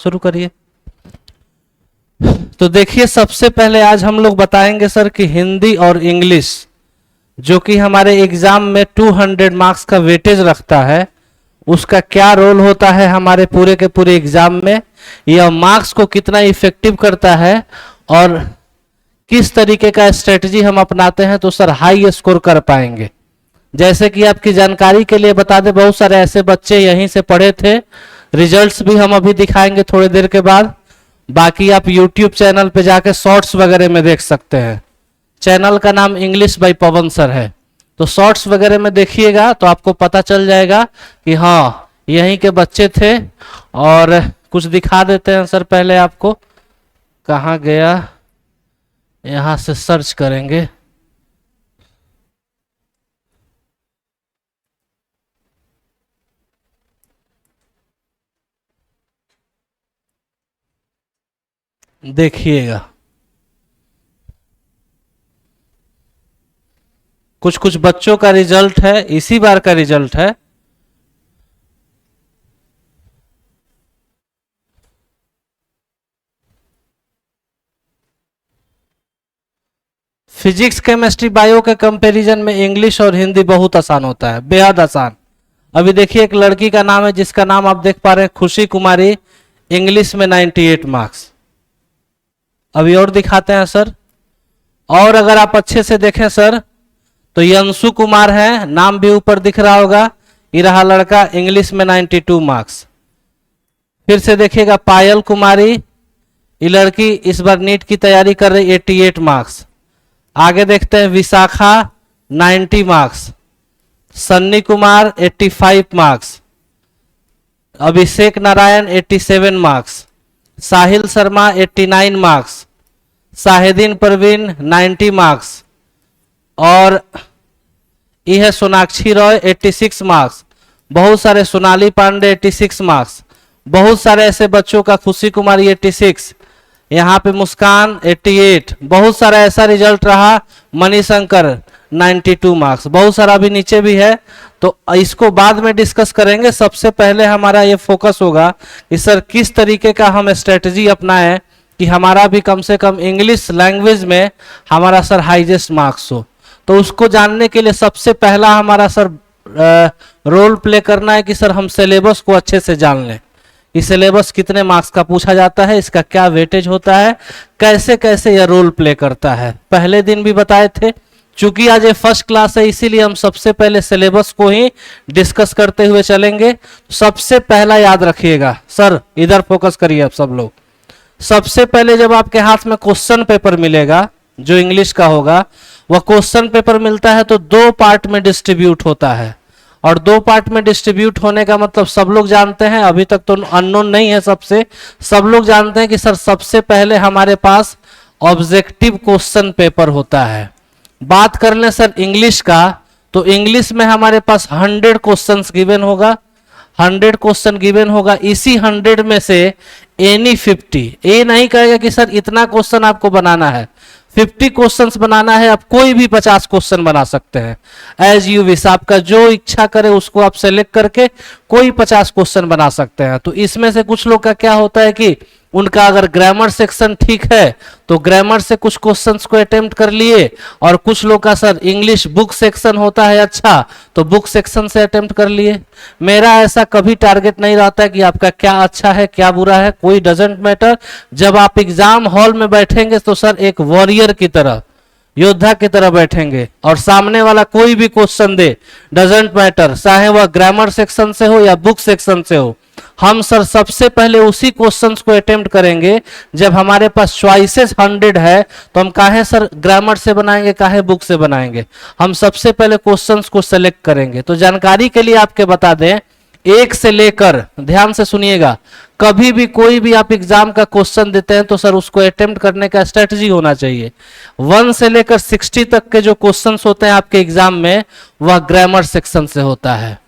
शुरू करिए। तो देखिए, सबसे पहले आज हम लोग बताएंगे सर कि हिंदी और इंग्लिश जो कि हमारे एग्जाम में 200 मार्क्स का वेटेज रखता है, उसका क्या रोल होता है हमारे पूरे के पूरे एग्जाम में, यह मार्क्स को कितना इफेक्टिव करता है और किस तरीके का स्ट्रेटजी हम अपनाते हैं तो सर हाई स्कोर कर पाएंगे। जैसे कि आपकी जानकारी के लिए बता दें, बहुत सारे ऐसे बच्चे यहीं से पढ़े थे, रिजल्ट्स भी हम अभी दिखाएंगे थोड़ी देर के बाद। बाकी आप YouTube चैनल पे जाके शॉर्ट्स वगैरह में देख सकते हैं। चैनल का नाम इंग्लिश बाय पवन सर है, तो शॉर्ट्स वगैरह में देखिएगा तो आपको पता चल जाएगा कि हाँ यहीं के बच्चे थे। और कुछ दिखा देते हैं सर, पहले आपको कहाँ गया, यहां से सर्च करेंगे। देखिएगा कुछ कुछ बच्चों का रिजल्ट है, इसी बार का रिजल्ट है। फिजिक्स केमिस्ट्री बायो के कंपैरिजन में इंग्लिश और हिंदी बहुत आसान होता है, बेहद आसान। अभी देखिए, एक लड़की का नाम है जिसका नाम आप देख पा रहे हैं, खुशी कुमारी, इंग्लिश में 98 मार्क्स। अभी और दिखाते हैं सर। और अगर आप अच्छे से देखें सर तो यंशु कुमार है, नाम भी ऊपर दिख रहा होगा, ये रहा लड़का, इंग्लिश में 92 मार्क्स। फिर से देखिएगा पायल कुमारी, ये लड़की इस बार नीट की तैयारी कर रही, 88 मार्क्स। आगे देखते हैं विशाखा 90 मार्क्स, सन्नी कुमार 85 मार्क्स, अभिषेक नारायण 87 मार्क्स, साहिल शर्मा 89 मार्क्स, शाहिदीन परवीन 90 मार्क्स, और यह है सोनाक्षी रॉय 86 मार्क्स। बहुत सारे, सोनाली पांडे 86 मार्क्स, बहुत सारे ऐसे बच्चों का, खुशी कुमारी 86, यहाँ पे मुस्कान 88, बहुत सारा ऐसा रिजल्ट रहा, मणिशंकर 92 मार्क्स, बहुत सारा अभी नीचे भी है, तो इसको बाद में डिस्कस करेंगे। सबसे पहले हमारा ये फोकस होगा कि सर किस तरीके का हम स्ट्रेटजी अपनाएं कि हमारा भी कम से कम इंग्लिश लैंग्वेज में हमारा सर हाईएस्ट मार्क्स हो। तो उसको जानने के लिए सबसे पहला हमारा सर रोल प्ले करना है कि सर हम सिलेबस को अच्छे से जान लें कि सिलेबस कितने मार्क्स का पूछा जाता है, इसका क्या वेटेज होता है, कैसे कैसे यह रोल प्ले करता है। पहले दिन भी बताए थे, चूंकि आज ये फर्स्ट क्लास है इसीलिए हम सबसे पहले सिलेबस को ही डिस्कस करते हुए चलेंगे। सबसे पहला याद रखिएगा सर, इधर फोकस करिए आप सब लोग। सबसे पहले जब आपके हाथ में क्वेश्चन पेपर मिलेगा जो इंग्लिश का होगा, वह क्वेश्चन पेपर मिलता है तो दो पार्ट में डिस्ट्रीब्यूट होता है, और दो पार्ट में डिस्ट्रीब्यूट होने का मतलब सब लोग जानते हैं, अभी तक तो अननोन नहीं है सबसे, सब लोग जानते हैं कि सर सबसे पहले हमारे पास ऑब्जेक्टिव क्वेश्चन पेपर होता है। बात कर लें सर इंग्लिश का, तो इंग्लिश में हमारे पास 100 क्वेश्चंस गिवन होगा, 100 क्वेश्चन गिवन होगा, इसी 100 में से एनी 50, ये नहीं कहेगा कि सर इतना क्वेश्चन आपको बनाना है, 50 क्वेश्चंस बनाना है, आप कोई भी 50 क्वेश्चन बना सकते हैं, एज यू विश, आपका जो इच्छा करे उसको आप सेलेक्ट करके कोई 50 क्वेश्चन बना सकते हैं। तो इसमें से कुछ लोग का क्या होता है कि उनका अगर ग्रामर सेक्शन ठीक है तो ग्रामर से कुछ क्वेश्चंस को अटेम्प्ट कर लिए, और कुछ लोग का सर इंग्लिश बुक सेक्शन होता है अच्छा, तो बुक सेक्शन से अटेम्प्ट कर लिए। मेरा ऐसा कभी टारगेट नहीं रहता है कि आपका क्या अच्छा है क्या बुरा है, कोई डजेंट मैटर। जब आप एग्जाम हॉल में बैठेंगे तो सर एक वॉरियर की तरह, योद्धा की तरह बैठेंगे, और सामने वाला कोई भी क्वेश्चन दे, डजेंट मैटर, चाहे वह ग्रामर सेक्शन से हो या बुक सेक्शन से हो, हम सर सबसे पहले उसी क्वेश्चंस को अटेम्प्ट करेंगे। जब हमारे पास चॉइसेस 100 है तो हम काहे सर ग्रामर से बनाएंगे, काहे बुक से बनाएंगे, हम सबसे पहले क्वेश्चंस को सेलेक्ट करेंगे। तो जानकारी के लिए आपके बता दें, 1 से लेकर, ध्यान से सुनिएगा, कभी भी कोई भी आप एग्जाम का क्वेश्चन देते हैं तो सर उसको अटेम्प्ट करने का स्ट्रेटजी होना चाहिए। 1 से लेकर 60 तक के जो क्वेश्चंस होते हैं आपके एग्जाम में, वह ग्रामर सेक्शन से होता है,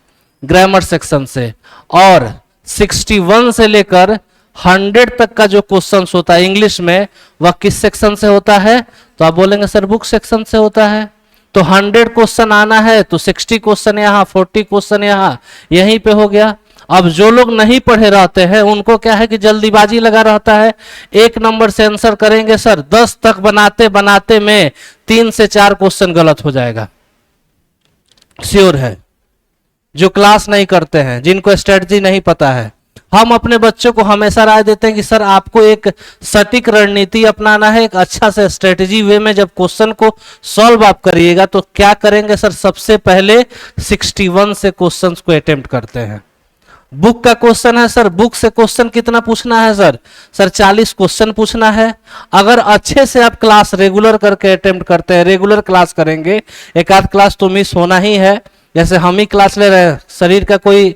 ग्रामर सेक्शन से। और 61 से लेकर 100 तक का जो क्वेश्चन होता है इंग्लिश में, वह किस सेक्शन से होता है, तो आप बोलेंगे सर बुक सेक्शन से होता है। तो 100 क्वेश्चन आना है तो 60 क्वेश्चन यहाँ, 40 क्वेश्चन यहाँ, यहीं पे हो गया। अब जो लोग नहीं पढ़े रहते हैं उनको क्या है कि जल्दीबाजी लगा रहता है, एक नंबर से आंसर करेंगे सर, 10 तक बनाते बनाते में 3 से 4 क्वेश्चन गलत हो जाएगा, श्योर है। जो क्लास नहीं करते हैं, जिनको स्ट्रेटजी नहीं पता है, हम अपने बच्चों को हमेशा राय देते हैं कि सर आपको एक सटीक रणनीति अपनाना है, एक अच्छा से स्ट्रेटजी वे में जब क्वेश्चन को सॉल्व आप करिएगा तो क्या करेंगे सर, सबसे पहले 61 से क्वेश्चंस को अटेम्प्ट करते हैं। बुक का क्वेश्चन है सर, बुक से क्वेश्चन कितना पूछना है सर, 40 क्वेश्चन पूछना है। अगर अच्छे से आप क्लास रेगुलर करके अटेम्प्ट करते हैं, रेगुलर क्लास करेंगे, एक आध क्लास तो मिस होना ही है। जैसे हम ही क्लास ले रहे हैं, शरीर का कोई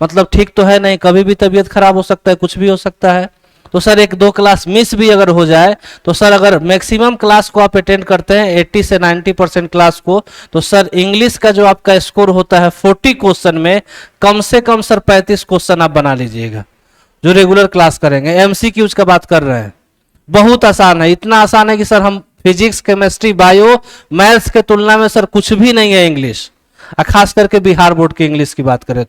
मतलब ठीक तो है नहीं, कभी भी तबीयत खराब हो सकता है, कुछ भी हो सकता है, तो सर 1-2 क्लास मिस भी अगर हो जाए तो सर अगर मैक्सिमम क्लास को आप अटेंड करते हैं 80 से 90% क्लास को, तो सर इंग्लिश का जो आपका स्कोर होता है 40 क्वेश्चन में कम से कम सर 35 क्वेश्चन आप बना लीजिएगा, जो रेगुलर क्लास करेंगे। एमसीक्यूज का बात कर रहे हैं, बहुत आसान है, इतना आसान है कि सर हम फिजिक्स, केमिस्ट्री, बायो, मैथ्स के तुलना में सर कुछ भी नहीं है इंग्लिश, खास करके बिहार बोर्ड की इंग्लिश की बात करें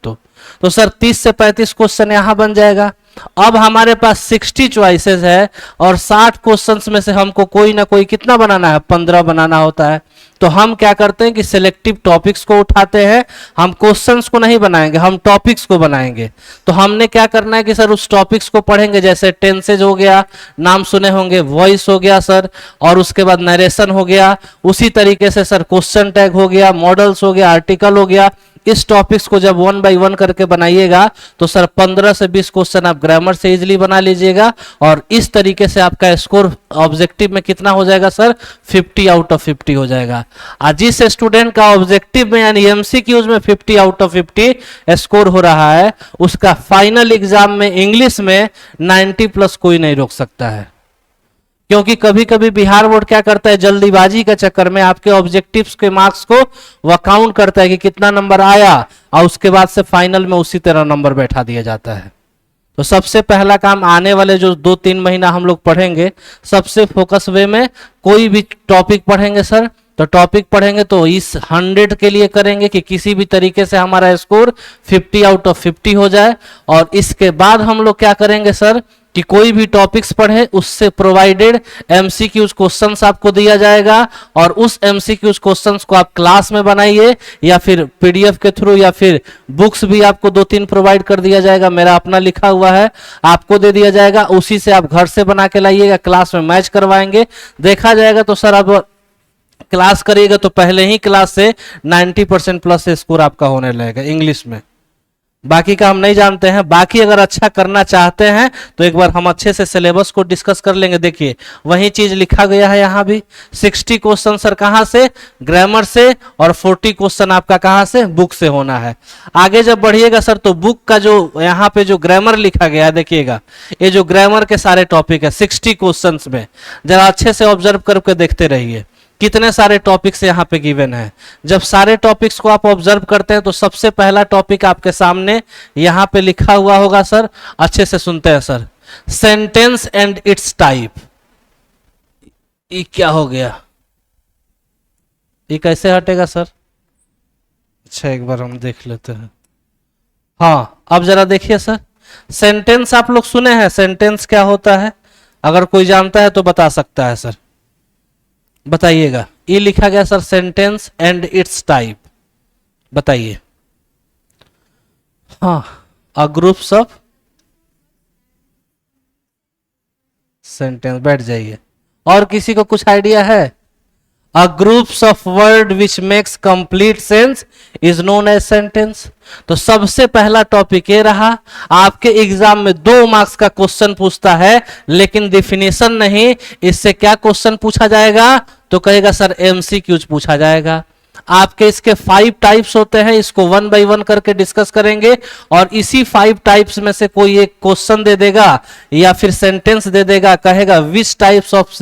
तो सर 30 से 35 क्वेश्चन यहां बन जाएगा। अब हमारे पास 60 चॉइसेस है और 60 क्वेश्चंस में से हमको कोई ना कोई कितना बनाना है, 15 बनाना होता है। तो हम क्या करते हैं कि सिलेक्टिव टॉपिक्स को उठाते हैं, हम क्वेश्चंस को नहीं बनाएंगे, हम टॉपिक्स को बनाएंगे। तो हमने क्या करना है कि सर उस टॉपिक्स को पढ़ेंगे, जैसे टेंसेज हो गया, नाम सुने होंगे, वॉइस हो गया सर, और उसके बाद नरेशन हो गया, उसी तरीके से सर क्वेश्चन टैग हो गया, मॉडल्स हो गया, आर्टिकल हो गया। इस टॉपिक्स को जब 1 बाय 1 करके बनाइएगा तो सर 15 से 20 क्वेश्चन आप ग्रामर से इजीली बना लीजिएगा, और इस तरीके से आपका स्कोर ऑब्जेक्टिव में कितना हो जाएगा सर, 50 आउट ऑफ 50 हो जाएगा। आज जिस स्टूडेंट का ऑब्जेक्टिव में यानी एमसीक्यूज में 50 आउट ऑफ 50 स्कोर हो रहा है, उसका फाइनल एग्जाम में इंग्लिश में 90+ कोई नहीं रोक सकता है। क्योंकि कभी कभी बिहार बोर्ड क्या करता है, जल्दीबाजी के चक्कर में आपके ऑब्जेक्टिव्स के मार्क्स को वह काउंट करता है कि कितना नंबर आया, और उसके बाद से फाइनल में उसी तरह नंबर बैठा दिया जाता है। तो सबसे पहला काम, आने वाले जो 2-3 महीना हम लोग पढ़ेंगे, सबसे फोकस वे में कोई भी टॉपिक पढ़ेंगे सर, तो टॉपिक पढ़ेंगे तो इस 100 के लिए करेंगे कि किसी भी तरीके से हमारा स्कोर 50 आउट ऑफ 50 हो जाए। और इसके बाद हम लोग क्या करेंगे सर कि कोई भी टॉपिक्स पढ़े, उससे प्रोवाइडेड एमसीक्यूज क्वेश्चंस आपको दिया जाएगा, और उस एमसीक्यूज क्वेश्चंस को आप क्लास में बनाइए, या फिर पीडीएफ के थ्रू, या फिर बुक्स भी आपको 2-3 प्रोवाइड कर दिया जाएगा, मेरा अपना लिखा हुआ है, आपको दे दिया जाएगा, उसी से आप घर से बना के लाइएगा, क्लास में मैच करवाएंगे, देखा जाएगा। तो सर अब क्लास करिएगा तो पहले ही क्लास से 90% प्लस स्कोर आपका होने लगेगा इंग्लिश में। बाकी का हम नहीं जानते हैं, बाकी अगर अच्छा करना चाहते हैं तो एक बार हम अच्छे से सिलेबस को डिस्कस कर लेंगे। देखिए वही चीज लिखा गया है यहाँ भी, 60 क्वेश्चन सर कहाँ से, ग्रामर से, और 40 क्वेश्चन आपका कहाँ से, बुक से होना है। आगे जब बढ़िएगा सर तो बुक का जो यहाँ पे जो ग्रामर लिखा गया है, देखिएगा ये जो ग्रामर के सारे टॉपिक है 60 क्वेश्चन में, जरा अच्छे से ऑब्जर्व करके देखते रहिए कितने सारे टॉपिक्स यहाँ पे गिवन है। जब सारे टॉपिक्स को आप ऑब्जर्व करते हैं तो सबसे पहला टॉपिक आपके सामने यहाँ पे लिखा हुआ होगा सर, अच्छे से सुनते हैं sir, sentence and it's type. ये क्या हो गया, ये कैसे हटेगा सर? अच्छा एक बार हम देख लेते हैं। हाँ अब जरा देखिए सर, सेंटेंस आप लोग सुने हैं, सेंटेंस क्या होता है? अगर कोई जानता है तो बता सकता है सर, बताइएगा। ये लिखा गया sir sentence and it's type, बताइए। हाँ, अ ग्रुप्स ऑफ सेंटेंस, बैठ जाइए। और किसी को कुछ आइडिया है? A groups of word which makes complete sense is known as sentence. तो सबसे पहला टॉपिक ये रहा, आपके एग्जाम में 2 मार्क्स का क्वेश्चन पूछता है लेकिन डिफिनेशन नहीं, इससे क्या क्वेश्चन पूछा जाएगा? तो कहेगा सर एमसीक्यूज पूछा जाएगा। आपके इसके 5 टाइप्स होते हैं, इसको 1 बाय 1 करके डिस्कस करेंगे, और इसी 5 टाइप्स में से कोई एक क्वेश्चन दे देगा या फिर सेंटेंस दे देगा, कहेगा which types of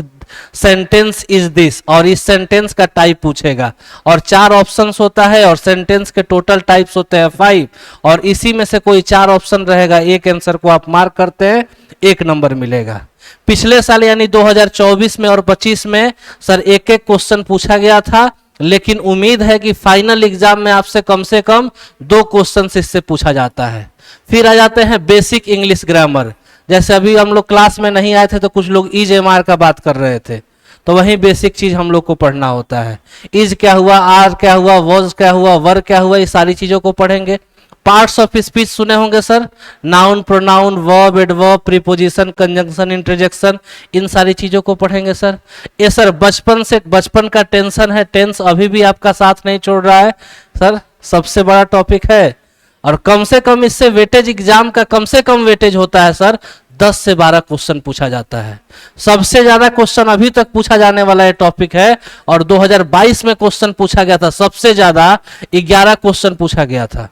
sentence is this, और इस सेंटेंस का टाइप पूछेगा। और 4 ऑप्शंस होता है और सेंटेंस के टोटल टाइप्स होते हैं 5, और इसी में से कोई 4 ऑप्शन रहेगा, एक आंसर को आप मार्क करते हैं, 1 नंबर मिलेगा। पिछले साल यानी 2024 में और 25 में सर एक क्वेश्चन पूछा गया था, लेकिन उम्मीद है कि फाइनल एग्जाम में आपसे कम से कम 2 क्वेश्चन इससे पूछा जाता है। फिर आ जाते हैं बेसिक इंग्लिश ग्रामर। जैसे अभी हम लोग क्लास में नहीं आए थे तो कुछ लोग इज एम आर का बात कर रहे थे, तो वही बेसिक चीज हम लोग को पढ़ना होता है। इज क्या हुआ, आर क्या हुआ, वॉज क्या हुआ, वर क्या हुआ, ये सारी चीजों को पढ़ेंगे। पार्ट्स ऑफ स्पीच सुने होंगे sir, noun, pronoun, verb, adverb, preposition, conjunction, interjection, इन सारी चीजों को पढ़ेंगे सर। ये सर बचपन का टेंशन है, टेंस अभी भी आपका साथ नहीं छोड़ रहा है सर, सबसे बड़ा टॉपिक है। और कम से कम इससे वेटेज एग्जाम का कम से कम वेटेज होता है सर 10 से 12 क्वेश्चन पूछा जाता है। सबसे ज्यादा क्वेश्चन अभी तक पूछा जाने वाला ये टॉपिक है। और 2022 में क्वेश्चन पूछा गया था, सबसे ज्यादा 11 क्वेश्चन पूछा गया था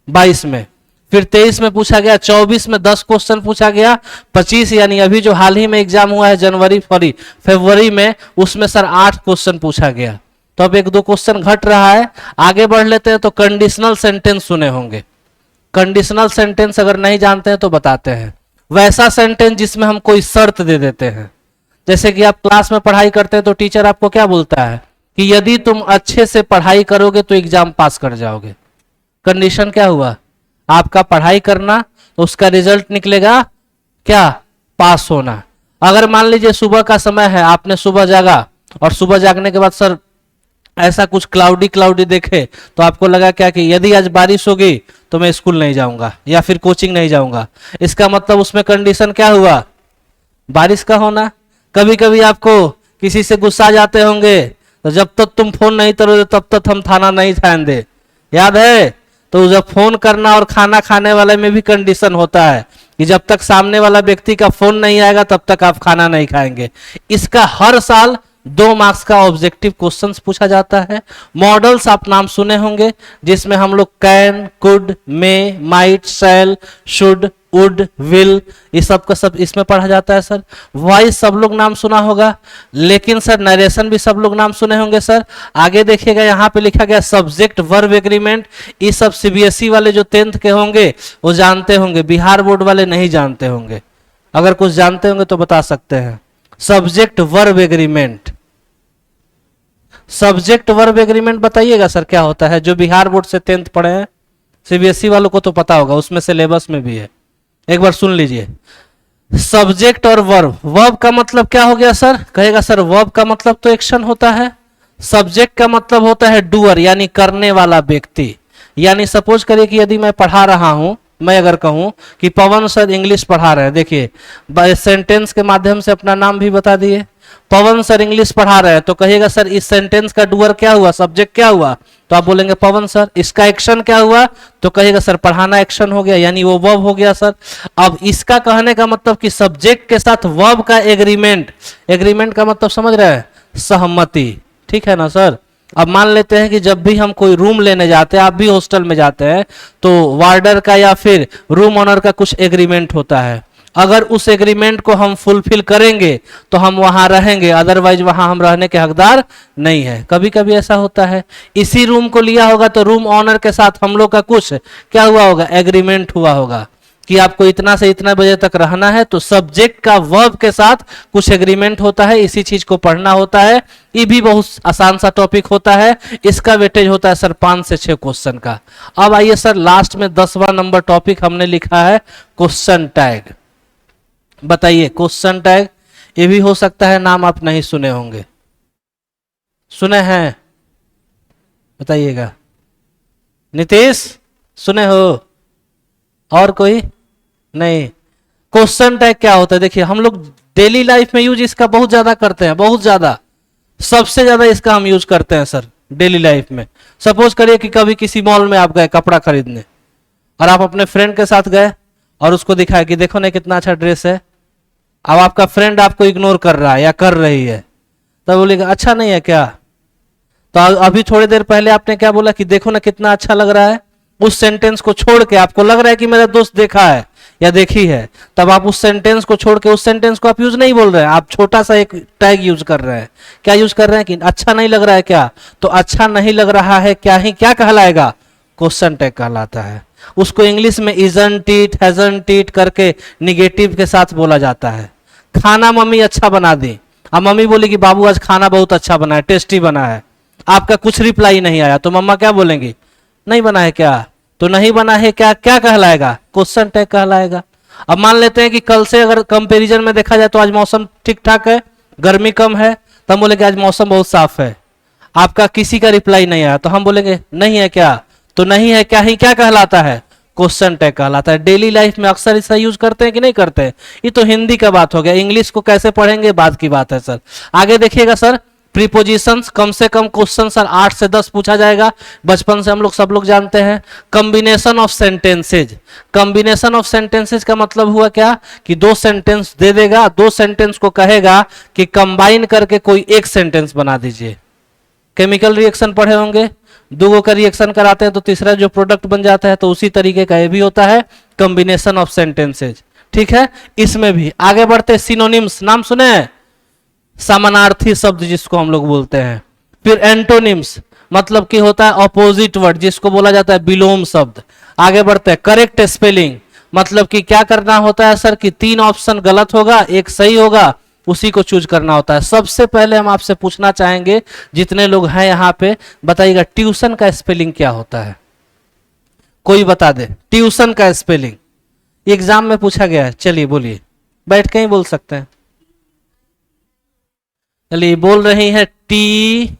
22 में, फिर 23 में पूछा गया, 24 में 10 क्वेश्चन पूछा गया, 25 यानी अभी जो हाल ही में एग्जाम हुआ है फरवरी में, उसमें सर 8 क्वेश्चन पूछा गया। तो अब 1-2 क्वेश्चन घट रहा है। आगे बढ़ लेते हैं। तो कंडीशनल सेंटेंस सुने होंगे। कंडीशनल सेंटेंस अगर नहीं जानते हैं तो बताते हैं। वैसा सेंटेंस जिसमें हम कोई शर्त दे देते हैं। जैसे कि आप क्लास में पढ़ाई करते हैं तो टीचर आपको क्या बोलता है कि यदि तुम अच्छे से पढ़ाई करोगे तो एग्जाम पास कर जाओगे। कंडीशन क्या हुआ, आपका पढ़ाई करना, तो उसका रिजल्ट निकलेगा क्या, पास होना। अगर मान लीजिए सुबह का समय है, आपने सुबह जागा और सुबह जागने के बाद सर ऐसा कुछ क्लाउडी देखे, तो आपको लगा क्या कि यदि आज बारिश होगी तो मैं स्कूल नहीं जाऊंगा या फिर कोचिंग नहीं जाऊंगा। इसका मतलब उसमें कंडीशन क्या हुआ, बारिश का होना। कभी कभी आपको किसी से गुस्सा जाते होंगे, तो जब तक तुम फोन नहीं करोगे तब तक हम खाना नहीं खाएंगे, याद है। तो जब फोन करना और खाना खाने वाले में भी कंडीशन होता है कि जब तक सामने वाला व्यक्ति का फोन नहीं आएगा तब तक आप खाना नहीं खाएंगे। इसका हर साल 2 मार्क्स का ऑब्जेक्टिव क्वेश्चंस पूछा जाता है। मॉडल्स आप नाम सुने होंगे, जिसमें हम लोग can, could, may, might, shall, should, would, will, ये सब का सब इसमें पढ़ा जाता है सर। वॉइस सब लोग नाम सुना होगा, लेकिन सर नरेशन भी सब लोग नाम सुने होंगे सर। आगे देखिएगा, यहाँ पे लिखा गया सब्जेक्ट वर्ब एग्रीमेंट। ये सब सीबीएसई वाले जो 10th के होंगे वो जानते होंगे, बिहार बोर्ड वाले नहीं जानते होंगे। अगर कुछ जानते होंगे तो बता सकते हैं। Subject verb agreement, subject verb agreement बताइएगा सर क्या होता है। जो बिहार बोर्ड से 10th पढ़े हैं, सीबीएसई वालों को तो पता होगा, उसमें सिलेबस में भी है, एक बार सुन लीजिए। सब्जेक्ट और वर्ब, वर्ब का मतलब क्या हो गया सर, कहेगा सर वर्ब का मतलब तो एक्शन होता है। सब्जेक्ट का मतलब होता है डूअर, यानी करने वाला व्यक्ति। यानी सपोज करिए कि यदि मैं पढ़ा रहा हूं, मैं अगर कहूं कि पवन सर इंग्लिश पढ़ा रहे हैं, देखिए सेंटेंस के माध्यम से अपना नाम भी बता दिए। पवन सर इंग्लिश पढ़ा रहे हैं, तो कहिएगा सर इस सेंटेंस का डूअर क्या हुआ, सब्जेक्ट क्या हुआ, तो आप बोलेंगे पवन सर। इसका एक्शन क्या हुआ, तो कहिएगा सर पढ़ाना एक्शन हो गया, यानी वो वर्ब हो गया सर। अब इसका कहने का मतलब कि सब्जेक्ट के साथ वर्ब का एग्रीमेंट, एग्रीमेंट का मतलब समझ रहे हैं, सहमति, ठीक है ना सर। अब मान लेते हैं कि जब भी हम कोई रूम लेने जाते हैं, आप भी हॉस्टल में जाते हैं, तो वार्डर का या फिर रूम ऑनर का कुछ एग्रीमेंट होता है। अगर उस एग्रीमेंट को हम फुलफिल करेंगे तो हम वहां रहेंगे, अदरवाइज वहां हम रहने के हकदार नहीं है। कभी कभी ऐसा होता है, इसी रूम को लिया होगा तो रूम ऑनर के साथ हम लोग का कुछ क्या हुआ होगा, एग्रीमेंट हुआ होगा कि आपको इतना से इतना बजे तक रहना है। तो सब्जेक्ट का वर्ब के साथ कुछ एग्रीमेंट होता है, इसी चीज को पढ़ना होता है। ये भी बहुत आसान सा टॉपिक होता है। इसका वेटेज होता है सर 5 से 6 क्वेश्चन का। अब आइए सर लास्ट में 10वां नंबर टॉपिक हमने लिखा है क्वेश्चन टैग। बताइए क्वेश्चन टैग, ये भी हो सकता है नाम आप नहीं सुने होंगे, सुने हैं, बताइएगा। नीतीश सुने हो, और कोई नहीं। क्वेश्चन टैग क्या होता है, देखिए हम लोग डेली लाइफ में यूज इसका बहुत ज्यादा करते हैं, बहुत ज्यादा, सबसे ज्यादा इसका हम यूज करते हैं सर डेली लाइफ में। सपोज करिए कि कभी किसी मॉल में आप गए कपड़ा खरीदने, और आप अपने फ्रेंड के साथ गए और उसको दिखाया कि देखो ना कितना अच्छा ड्रेस है। अब आपका फ्रेंड आपको इग्नोर कर रहा है या कर रही है, तब बोलेगा अच्छा नहीं है क्या। तो अभी थोड़ी देर पहले आपने क्या बोला कि देखो ना कितना अच्छा लग रहा है। उस सेंटेंस को छोड़ के आपको लग रहा है कि मेरा दोस्त देखा है या देखी है, तब आप उस सेंटेंस को छोड़ के उस सेंटेंस को आप यूज नहीं बोल रहे हैं, आप छोटा सा एक टैग यूज कर रहे हैं। क्या यूज कर रहे हैं कि अच्छा नहीं लग रहा है क्या, तो अच्छा नहीं लग रहा है क्या ही क्या कहलाएगा, क्वेश्चन टैग कहलाता है। उसको इंग्लिश में इजंट इट, हैजंट इट करके निगेटिव के साथ बोला जाता है। खाना मम्मी अच्छा बना दी, अब मम्मी बोली कि बाबू आज खाना बहुत अच्छा बना है, टेस्टी बना है, आपका कुछ रिप्लाई नहीं आया तो मम्मा क्या बोलेंगी, नहीं बना है क्या, तो नहीं बना है क्या क्या कहलाएगा, क्वेश्चन टैग कहलाएगा। अब मान लेते हैं कि कल से अगर कंपैरिजन में देखा जाए तो आज मौसम ठीक ठाक है, गर्मी कम है, तो हम बोलेंगे आज मौसम बहुत साफ है। आपका किसी का रिप्लाई नहीं आया तो हम बोलेंगे नहीं है क्या, तो नहीं है क्या ही क्या कहलाता है, क्वेश्चन टैग कहलाता है। डेली लाइफ में अक्सर इसका यूज करते हैं कि नहीं करते हैं। ये तो हिंदी का बात हो गया, इंग्लिश को कैसे पढ़ेंगे बाद की बात है सर। आगे देखिएगा सर, प्रीपोजिशंस कम से कम क्वेश्चन सर 8 से 10 पूछा जाएगा, बचपन से हम लोग सब लोग जानते हैं। Combination of sentences, combination of sentences का मतलब हुआ क्या कि दो सेंटेंस दे देगा, दो सेंटेंस को कहेगा कि कंबाइन करके कोई एक सेंटेंस बना दीजिए। केमिकल रिएक्शन पढ़े होंगे, दो का रिएक्शन कराते हैं तो तीसरा जो प्रोडक्ट बन जाता है, तो उसी तरीके का ये भी होता है कॉम्बिनेशन ऑफ सेंटेंसेज। ठीक है, इसमें भी आगे बढ़ते सिनोनिम्स, नाम सुने हैं, समानार्थी शब्द जिसको हम लोग बोलते हैं। फिर एंटोनिम्स मतलब कि होता है अपोजिट वर्ड, जिसको बोला जाता है विलोम शब्द। आगे बढ़ते हैं करेक्ट स्पेलिंग, मतलब कि क्या करना होता है सर कि 3 ऑप्शन गलत होगा, एक सही होगा, उसी को चूज करना होता है। सबसे पहले हम आपसे पूछना चाहेंगे, जितने लोग हैं यहाँ पे, बताइएगा ट्यूशन का स्पेलिंग क्या होता है, कोई बता दे ट्यूशन का स्पेलिंग, एग्जाम में पूछा गया है। चलिए बोलिए, बैठ के ही बोल सकते हैं। चलिए बोल रही है TUITION,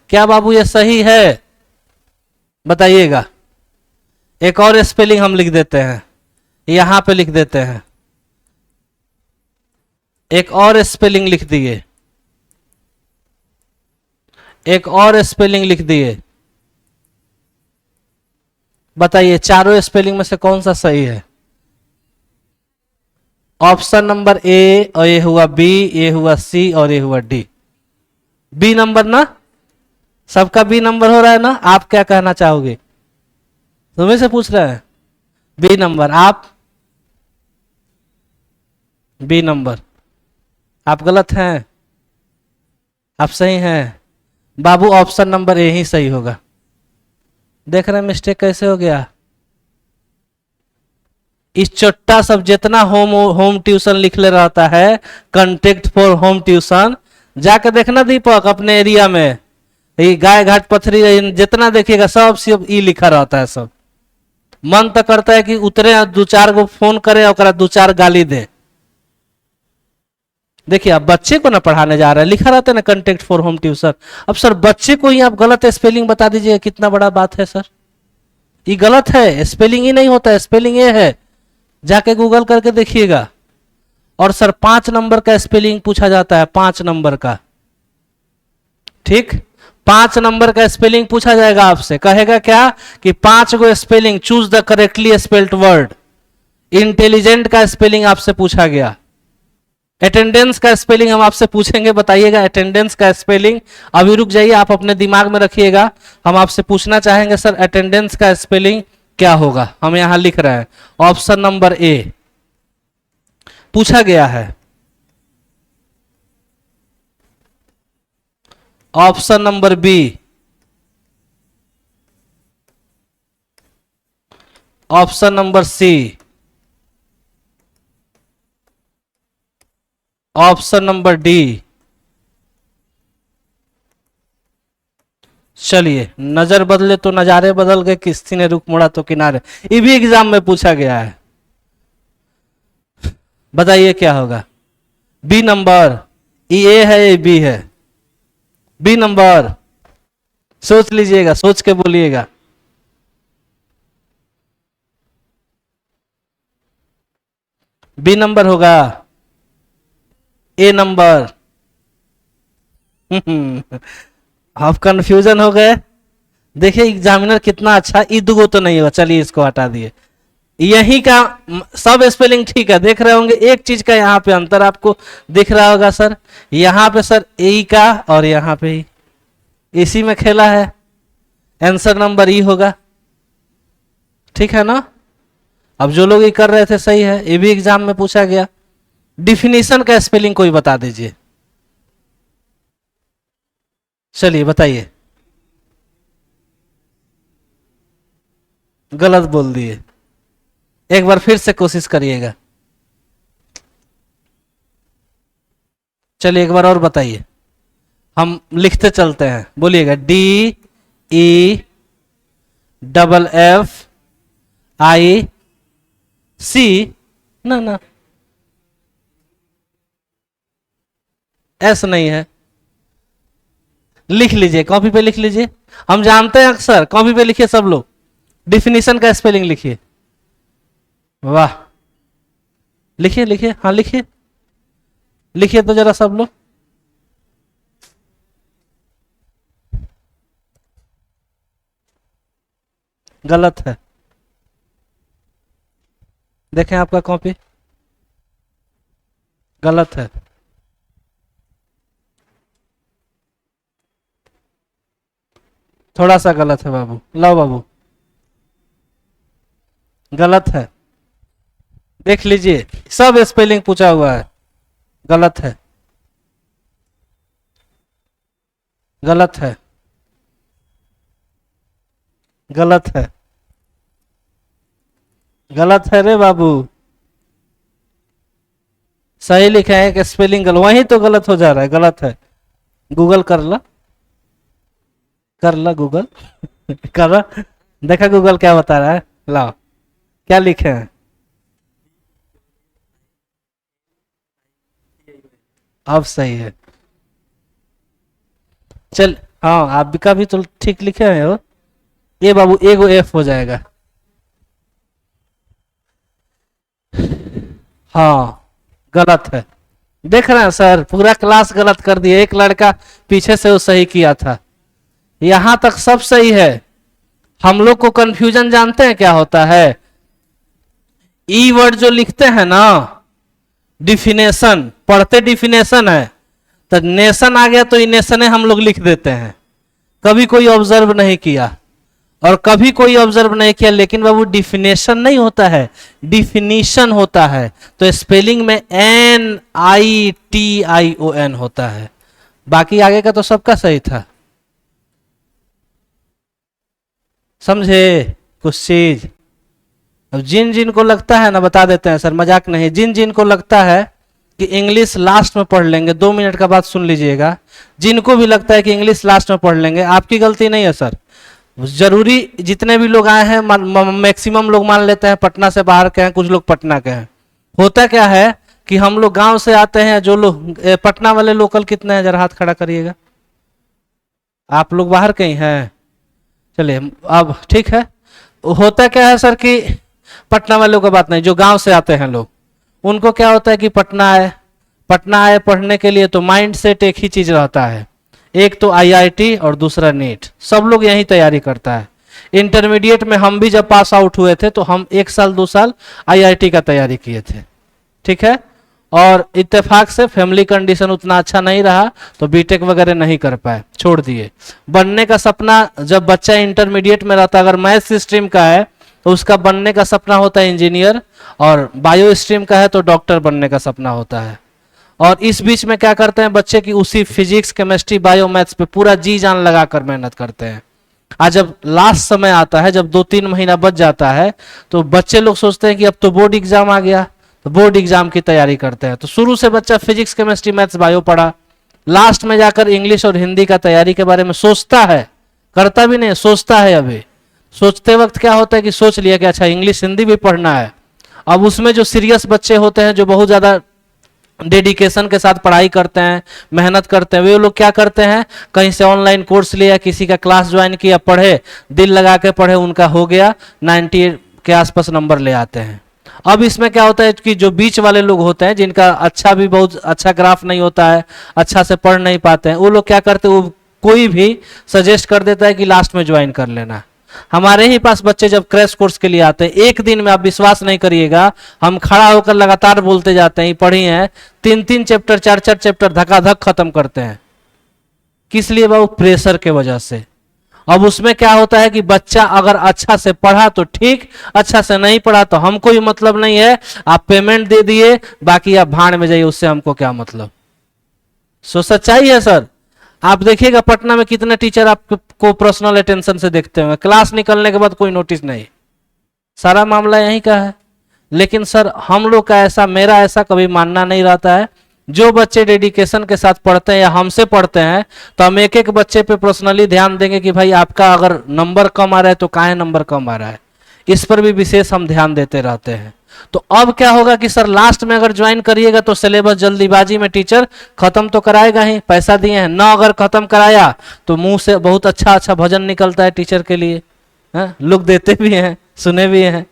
क्या बाबू ये सही है, बताइएगा। एक और स्पेलिंग हम लिख देते हैं, यहां पे लिख देते हैं, एक और स्पेलिंग लिख दिए, एक और स्पेलिंग लिख दिए, बताइए चारों स्पेलिंग में से कौन सा सही है। ऑप्शन नंबर ए, और ये हुआ बी, ये हुआ सी, और ये हुआ डी। बी नंबर ना, सबका बी नंबर हो रहा है ना। आप क्या कहना चाहोगे, तुम्हें से पूछ रहे हैं, बी नंबर। आप बी नंबर, आप गलत हैं, आप सही हैं बाबू, ऑप्शन नंबर ए ही सही होगा। देख रहे हैं मिस्टेक कैसे हो गया। इस चट्टा सब जितना होम ट्यूशन लिख ले रहता है, कंटेक्ट फॉर होम ट्यूशन, जाके देखना दीपक अपने एरिया में, ये गाय घाट पथरी जितना देखिएगा सब ई लिखा रहता है सब। मन तो करता है कि उतरे 2-4 गो फोन करे और 2-4 गाली दे। देखिए आप बच्चे को ना पढ़ाने जा रहे हैं, लिखा रहता है ना कंटेक्ट फॉर होम ट्यूशन। अब सर बच्चे को ही आप गलत स्पेलिंग बता दीजिए, कितना बड़ा बात है सर। ये गलत है, स्पेलिंग ही नहीं होता है, स्पेलिंग ये है, जाके गूगल करके देखिएगा। और सर 5 नंबर का स्पेलिंग पूछा जाता है, 5 नंबर का, ठीक 5 नंबर का स्पेलिंग पूछा जाएगा आपसे, कहेगा क्या कि 5 go spelling, choose the correctly spelled word. Intelligent का स्पेलिंग आपसे पूछा गया। अटेंडेंस का स्पेलिंग हम आपसे पूछेंगे, बताइएगा अटेंडेंस का स्पेलिंग। अभी रुक जाइए, आप अपने दिमाग में रखिएगा, हम आपसे पूछना चाहेंगे सर अटेंडेंस का स्पेलिंग क्या होगा। हम यहां लिख रहे हैं ऑप्शन नंबर ए पूछा गया है, option number B, option number C, option number D. चलिए नजर बदले तो नजारे बदल गए, किस्ती ने रुख मुड़ा तो किनारे, ये भी एग्जाम में पूछा गया है। बताइए क्या होगा, बी नंबर, ये है ये बी है, बी नंबर, सोच लीजिएगा, सोच के बोलिएगा। बी नंबर होगा, ए नंबर। आप कंफ्यूजन हो गए। देखिए एग्जामिनर कितना अच्छा, ईदुगो तो नहीं होगा, चलिए इसको हटा दिए। यही का सब स्पेलिंग ठीक है, देख रहे होंगे एक चीज का यहाँ पे अंतर आपको दिख रहा होगा सर, यहाँ पे सर ए का और यहाँ पे ही, इसी में खेला है, आंसर नंबर ई होगा, ठीक है ना। अब जो लोग ये कर रहे थे सही है, ये भी एग्जाम में पूछा गया। डिफिनीशन का स्पेलिंग कोई बता दीजिए, चलिए बताइए। गलत बोल दिए, एक बार फिर से कोशिश करिएगा। चलिए एक बार और बताइए, हम लिखते चलते हैं, बोलिएगा। DEFFIC, ना ना, एस नहीं है। लिख लीजिए, कॉपी पे लिख लीजिए, हम जानते हैं अक्सर, कॉपी पे लिखिए सब लोग, डिफिनीशन का स्पेलिंग लिखिए। वाह, लिखिए लिखिए, हाँ लिखिए, लिखिए तो जरा सब लोग। गलत है, देखें आपका कॉपी, गलत है। थोड़ा सा गलत है बाबू, लाओ बाबू, गलत है, देख लीजिए, सब स्पेलिंग पूछा हुआ है, गलत है, गलत है, गलत है, गलत है रे बाबू। सही लिखा है कि स्पेलिंग गलत, वहीं तो गलत हो जा रहा है, गलत है। गूगल कर ला, कर ला गूगल कर रहा, देखा गूगल क्या बता रहा है, लाओ क्या लिखे हैं। अब सही है, चल, हाँ आपका भी तो ठीक लिखे हैं हो। ये बाबू एगो एफ हो जाएगा। हाँ गलत है, देख रहे हैं सर, पूरा क्लास गलत कर दिया, एक लड़का पीछे से वो सही किया था, यहां तक सब सही है। हम लोग को कंफ्यूजन जानते हैं क्या होता है, ई वर्ड जो लिखते हैं ना, डिफिनेशन पढ़ते डिफिनेशन है, तो नेशन आ गया तो नेशन हम लोग लिख देते हैं, कभी कोई ऑब्जर्व नहीं किया, और कभी कोई ऑब्जर्व नहीं किया, लेकिन बाबू डिफिनेशन नहीं होता है, डिफिनीशन होता है, तो स्पेलिंग में NITION होता है, बाकी आगे का तो सबका सही था। समझे कुछ चीज। अब जिन जिन को लगता है ना, बता देते हैं सर, मजाक नहीं, जिन जिन को लगता है कि इंग्लिश लास्ट में पढ़ लेंगे, 2 मिनट का बात सुन लीजिएगा, जिनको भी लगता है कि इंग्लिश लास्ट में पढ़ लेंगे, आपकी गलती नहीं है सर। जरूरी जितने भी लोग आए हैं, मैक्सिमम लोग मान लेते हैं पटना से बाहर के हैं, कुछ लोग पटना के हैं। होता क्या है कि हम लोग गांव से आते हैं, जो लोग पटना वाले लोकल कितने हैं, जरा हाथ खड़ा करिएगा, आप लोग बाहर के ही हैं, चलिए अब ठीक है। होता क्या है सर कि पटना वालों का बात नहीं, जो गांव से आते हैं लोग, उनको क्या होता है कि पटना आए, पटना आए पढ़ने के लिए, तो माइंड सेट एक ही चीज रहता है, एक तो IIT और दूसरा नीट, सब लोग यही तैयारी करता है। इंटरमीडिएट में हम भी जब पास आउट हुए थे, तो हम 1 साल 2 साल IIT का तैयारी किए थे, ठीक है, और इत्तेफाक से फैमिली कंडीशन उतना अच्छा नहीं रहा, तो बीटेक वगैरह नहीं कर पाए, छोड़ दिए। बनने का सपना जब बच्चा इंटरमीडिएट में रहता, अगर मैथ्स स्ट्रीम का है तो उसका बनने का सपना होता है इंजीनियर, और बायो स्ट्रीम का है तो डॉक्टर बनने का सपना होता है। और इस बीच में क्या करते हैं बच्चे की, उसी फिजिक्स केमिस्ट्री बायो मैथ्स पे पूरा जी जान लगाकर मेहनत करते हैं। आज जब लास्ट समय आता है, जब 2-3 महीना बच जाता है, तो बच्चे लोग सोचते हैं कि अब तो बोर्ड एग्जाम आ गया, तो बोर्ड एग्जाम की तैयारी करते हैं। तो शुरू से बच्चा फिजिक्स केमिस्ट्री मैथ्स बायो पढ़ा, लास्ट में जाकर इंग्लिश और हिंदी का तैयारी के बारे में सोचता है, करता भी नहीं, सोचता है। अभी सोचते वक्त क्या होता है कि सोच लिया कि अच्छा इंग्लिश हिंदी भी पढ़ना है। अब उसमें जो सीरियस बच्चे होते हैं, जो बहुत ज्यादा डेडिकेशन के साथ पढ़ाई करते हैं, मेहनत करते हैं, वे लोग क्या करते हैं, कहीं से ऑनलाइन कोर्स लिया, किसी का क्लास ज्वाइन किया, पढ़े, दिल लगा के पढ़े, उनका हो गया, 90 के आसपास नंबर ले आते हैं। अब इसमें क्या होता है कि जो बीच वाले लोग होते हैं, जिनका अच्छा भी बहुत अच्छा ग्राफ नहीं होता है, अच्छा से पढ़ नहीं पाते हैं, वो लोग क्या करते हैं, वो कोई भी सजेस्ट कर देता है कि लास्ट में ज्वाइन कर लेना। हमारे ही पास बच्चे जब क्रैश कोर्स के लिए आते हैं, एक दिन में आप विश्वास नहीं करिएगा, हम खड़ा होकर लगातार बोलते जाते हैं, पढ़ी हैं 3-3 चैप्टर 4-4 चैप्टर धक्का-धक खत्म करते हैं। किस लिए बाबू? प्रेशर के वजह से। अब उसमें क्या होता है कि बच्चा अगर अच्छा से पढ़ा तो ठीक, अच्छा से नहीं पढ़ा तो हमको भी मतलब नहीं है, आप पेमेंट दे दिए, बाकी आप भाड़ में जाइए, उससे हमको क्या मतलब। सो सच्चाई है सर। आप देखिएगा पटना में कितने टीचर आपको पर्सनल अटेंशन से देखते होंगे, क्लास निकलने के बाद कोई नोटिस नहीं, सारा मामला यहीं का है। लेकिन सर हम लोग का ऐसा, मेरा ऐसा कभी मानना नहीं रहता है जो बच्चे डेडिकेशन के साथ पढ़ते हैं या हमसे पढ़ते हैं तो हम एक एक बच्चे पे पर्सनली ध्यान देंगे कि भाई आपका अगर नंबर कम आ रहा है तो काहे नंबर कम आ रहा है, इस पर भी विशेष हम ध्यान देते रहते हैं। तो अब क्या होगा कि सर लास्ट में अगर ज्वाइन करिएगा तो सिलेबस जल्दीबाजी में टीचर खत्म तो कराएगा ही, पैसा दिए हैं ना, अगर खत्म कराया तो मुंह से बहुत अच्छा अच्छा भजन निकलता है टीचर के लिए, लोग देते भी हैं, सुने भी हैं।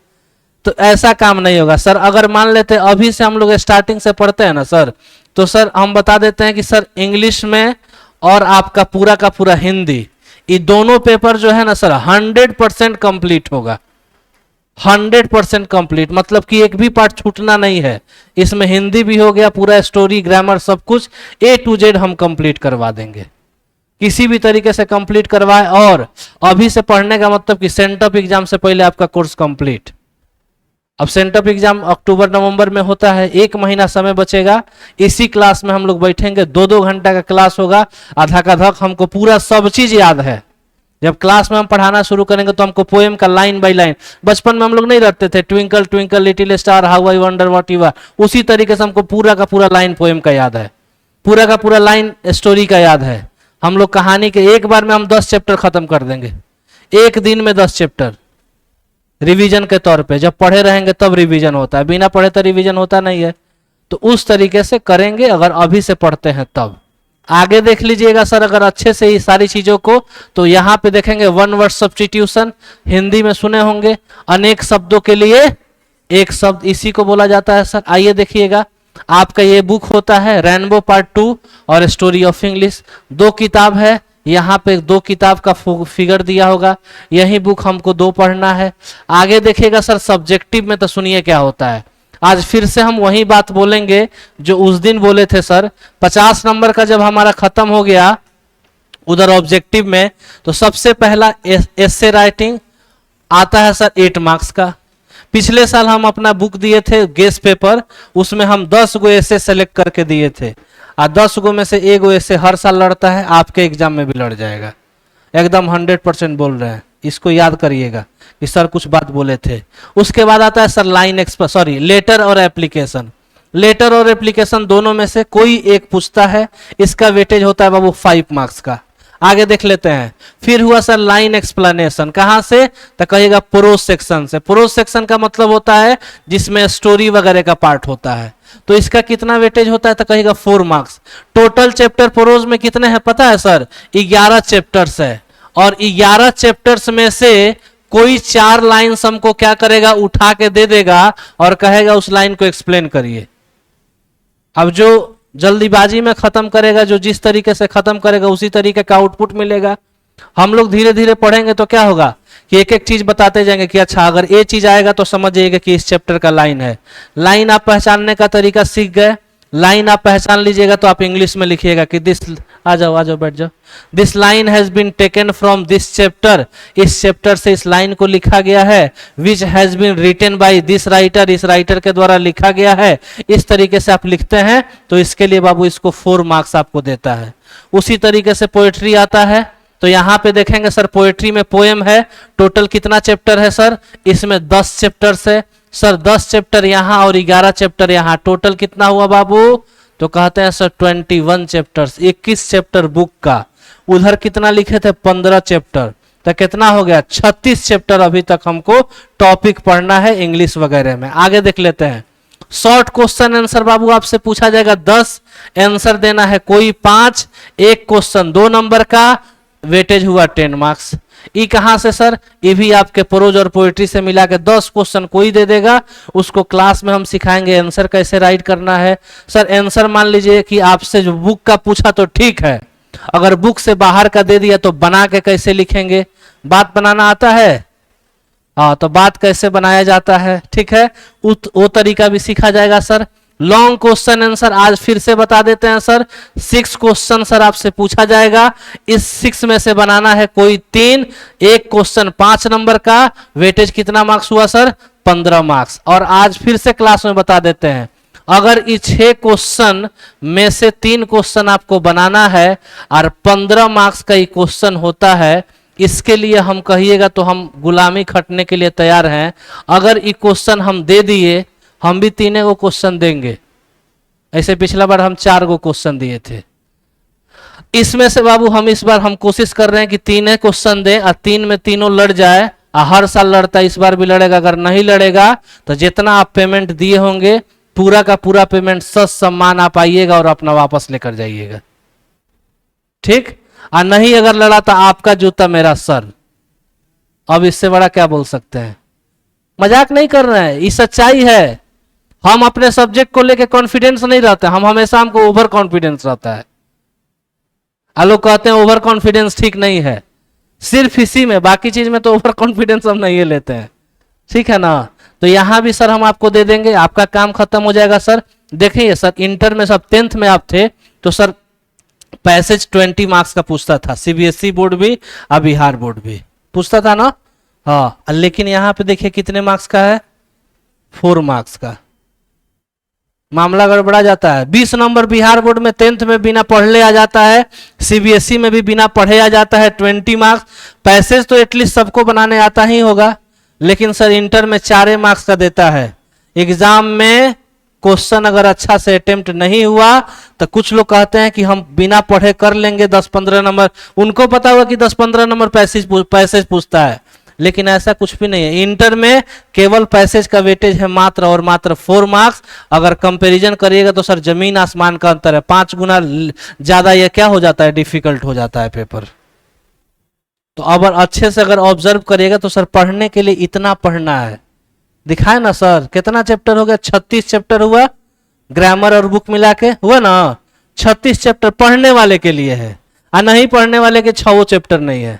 तो ऐसा काम नहीं होगा सर। अगर मान लेते अभी से हम लोग स्टार्टिंग से पढ़ते हैं ना सर, तो सर हम बता देते हैं कि सर इंग्लिश में और आपका पूरा का पूरा हिंदी, ये दोनों पेपर जो है ना सर 100% कंप्लीट होगा। 100% कंप्लीट मतलब कि एक भी पार्ट छूटना नहीं है। इसमें हिंदी भी हो गया, पूरा स्टोरी ग्रामर सब कुछ A to Z हम कंप्लीट करवा देंगे, किसी भी तरीके से कंप्लीट करवाए। और अभी से पढ़ने का मतलब कि सेंटअप एग्जाम से पहले आपका कोर्स कंप्लीट। अब सेंटअप एग्जाम अक्टूबर नवंबर में होता है, 1 महीना समय बचेगा। इसी क्लास में हम लोग बैठेंगे, 2-2 घंटा का क्लास होगा, आधा का धक हमको पूरा सब चीज याद है। जब क्लास में हम पढ़ाना शुरू करेंगे तो हमको पोएम का लाइन बाय लाइन, बचपन में हम लोग नहीं रखते थे twinkle twinkle little star how I wonder what you are, उसी तरीके से हमको पूरा का पूरा लाइन पोएम का याद है, पूरा का पूरा लाइन स्टोरी का याद है। हम लोग कहानी के एक बार में हम 10 चैप्टर खत्म कर देंगे, एक दिन में 10 चैप्टर रिवीजन के तौर पे। जब पढ़े रहेंगे तब रिवीजन होता है, बिना पढ़े तो रिवीजन होता नहीं है। तो उस तरीके से करेंगे अगर अभी से पढ़ते हैं तब। आगे देख लीजिएगा सर अगर अच्छे से ही सारी चीजों को, तो यहाँ पे देखेंगे 1 वर्ड सब्स्टिट्यूशन, हिंदी में सुने होंगे, अनेक शब्दों के लिए एक शब्द, इसी को बोला जाता है सर। आइए देखिएगा, आपका ये बुक होता है रेनबो पार्ट 2 और स्टोरी ऑफ इंग्लिश, 2 किताब है। यहाँ पे 2 किताब का फिगर दिया होगा, यही बुक हमको 2 पढ़ना है। आगे देखिएगा सर सब्जेक्टिव में, तो सुनिए क्या होता है। आज फिर से हम वही बात बोलेंगे जो उस दिन बोले थे सर। 50 नंबर का जब हमारा खत्म हो गया उधर ऑब्जेक्टिव में, तो सबसे पहला एस्से राइटिंग आता है सर 8 मार्क्स का। पिछले साल हम अपना बुक दिए थे गेस पेपर, उसमें हम 10 गो एस्से सेलेक्ट करके दिए थे, और 10 गो में से 1 गो एस्से हर साल लड़ता है, आपके एग्जाम में भी लड़ जाएगा, एकदम 100% बोल रहे हैं। इसको याद करिएगा कि सर कुछ बात बोले थे। उसके बाद आता है सर लेटर और एप्लीकेशन। लेटर और एप्लीकेशन दोनों में से कोई एक पूछता है, इसका वेटेज होता है बाबू 5 मार्क्स का। आगे देख लेते हैं। फिर हुआ सर लाइन एक्सप्लेनेशन, कहां से, तो कहिएगा प्रोज सेक्शन से। प्रोज सेक्शन का मतलब होता है जिसमें स्टोरी वगैरह का पार्ट होता है, तो इसका कितना वेटेज होता है, तो कहिएगा 4 मार्क्स। टोटल चैप्टर प्रोज में कितने हैं पता है सर, 11 चैप्टर्स है, और 11 चैप्टर्स में से कोई 4 लाइन्स हमको क्या करेगा, उठा के दे देगा और कहेगा उस लाइन को एक्सप्लेन करिए। अब जो जल्दीबाजी में खत्म करेगा, जो जिस तरीके से खत्म करेगा उसी तरीके का आउटपुट मिलेगा। हम लोग धीरे धीरे पढ़ेंगे तो क्या होगा कि एक एक चीज बताते जाएंगे कि अच्छा अगर ये चीज आएगा तो समझ जाइएगा कि इस चैप्टर का लाइन है। लाइन आप पहचानने का तरीका सीख गए, लाइन आप पहचान लीजिएगा तो आप इंग्लिश में लिखिएगा कि दिस, आ जाओ बैठ जाओ, this line has been taken from this chapter, इस चैप्टर से इस लाइन को लिखा गया है। Which has been written by this writer, इस राइटर के द्वारा लिखा गया है। इस तरीके से आप लिखते हैं तो इसके लिए बाबू इसको 4 मार्क्स आपको देता है। उसी तरीके से पोएट्री आता है, तो यहाँ पे देखेंगे सर पोएट्री में पोएम है, टोटल कितना चैप्टर है सर, इसमें 10 चैप्टर्स है सर, 10 चैप्टर यहाँ और 11 चैप्टर यहाँ, टोटल कितना हुआ बाबू, तो कहते हैं सर 21 चैप्टर्स, 21 चैप्टर बुक का। उधर कितना लिखे थे, 15 चैप्टर, तो कितना हो गया 36 चैप्टर अभी तक हमको टॉपिक पढ़ना है इंग्लिश वगैरह में। आगे देख लेते हैं। शॉर्ट क्वेश्चन आंसर बाबू आपसे पूछा जाएगा 10, आंसर देना है कोई 5, एक क्वेश्चन 2 नंबर का, वेटेज हुआ 10 मार्क्स। ये कहां से सर, ये भी आपके प्रोज और पोएट्री से मिला के 10 क्वेश्चन कोई दे देगा, उसको क्लास में हम सिखाएंगे आंसर कैसे राइट करना है। सर आंसर मान लीजिए कि आपसे जो बुक का पूछा तो ठीक है, अगर बुक से बाहर का दे दिया तो बना के कैसे लिखेंगे, बात बनाना आता है, हाँ तो बात कैसे बनाया जाता है, ठीक है, वो तरीका भी सीखा जाएगा सर। लॉन्ग क्वेश्चन आंसर आज फिर से बता देते हैं सर, 6 क्वेश्चन सर आपसे पूछा जाएगा, इस 6 में से बनाना है कोई 3, एक क्वेश्चन 5 नंबर का, वेटेज कितना मार्क्स हुआ सर, 15 मार्क्स। और आज फिर से क्लास में बता देते हैं, अगर इस 6 क्वेश्चन में से 3 क्वेश्चन आपको बनाना है और 15 मार्क्स का ये क्वेश्चन होता है, इसके लिए हम कहिएगा तो हम गुलामी खटने के लिए तैयार हैं। अगर ये क्वेश्चन हम दे दिए, हम भी 3 क्वेश्चन देंगे, ऐसे पिछला बार हम 4 गो क्वेश्चन दिए थे। इसमें से बाबू हम इस बार हम कोशिश कर रहे हैं कि 3 क्वेश्चन दें और 3 में तीनों लड़ जाए। हर साल लड़ता है, इस बार भी लड़ेगा। अगर नहीं लड़ेगा तो जितना आप पेमेंट दिए होंगे पूरा का पूरा पेमेंट सच सम्मान आप आइएगा और अपना वापस लेकर जाइएगा, ठीक। और नहीं अगर लड़ा तो आपका जूता मेरा सर। अब इससे बड़ा क्या बोल सकते हैं? मजाक नहीं कर रहे हैं, ये सच्चाई है। हम अपने सब्जेक्ट को लेके कॉन्फिडेंस नहीं रहते, हम हमेशा हमको ओवर कॉन्फिडेंस रहता है। लोग कहते हैं ओवर कॉन्फिडेंस ठीक नहीं है, सिर्फ इसी में, बाकी चीज में तो ओवर कॉन्फिडेंस हम नहीं लेते हैं, ठीक है ना। तो यहां भी सर हम आपको दे देंगे, आपका काम खत्म हो जाएगा सर। देखिए सर, इंटर में सब 10th में आप थे तो सर पैसेज 20 मार्क्स का पूछता था, सीबीएसई बोर्ड भी और बिहार बोर्ड भी पूछता था ना। हाँ, लेकिन यहां पे देखिए कितने मार्क्स का है, 4 मार्क्स का। मामला गड़बड़ा जाता है। 20 नंबर बिहार बोर्ड में 10th में बिना पढ़े आ जाता है, सीबीएसई में भी बिना पढ़े आ जाता है 20 मार्क्स। पैसेज तो एटलीस्ट सबको बनाने आता ही होगा, लेकिन सर इंटर में 4 मार्क्स का देता है। एग्जाम में क्वेश्चन अगर अच्छा से अटेम्प्ट नहीं हुआ तो कुछ लोग कहते हैं कि हम बिना पढ़े कर लेंगे 10-15 नंबर। उनको पता हुआ कि 10-15 नंबर पैसेज पूछता है, लेकिन ऐसा कुछ भी नहीं है। इंटर में केवल पैसेज का वेटेज है मात्र और मात्र 4 मार्क्स। अगर कंपैरिजन करिएगा तो सर जमीन आसमान का अंतर है, 5 गुना ज्यादा ये क्या हो जाता है, डिफिकल्ट हो जाता है पेपर। तो अब अच्छे से अगर ऑब्जर्व करिएगा तो सर पढ़ने के लिए इतना पढ़ना है। दिखाए ना सर, कितना चैप्टर हो गया, 36 चैप्टर हुआ, ग्रामर और बुक मिला के हुआ ना 36 चैप्टर पढ़ने वाले के लिए है। और नहीं पढ़ने वाले के 6 चैप्टर नहीं है,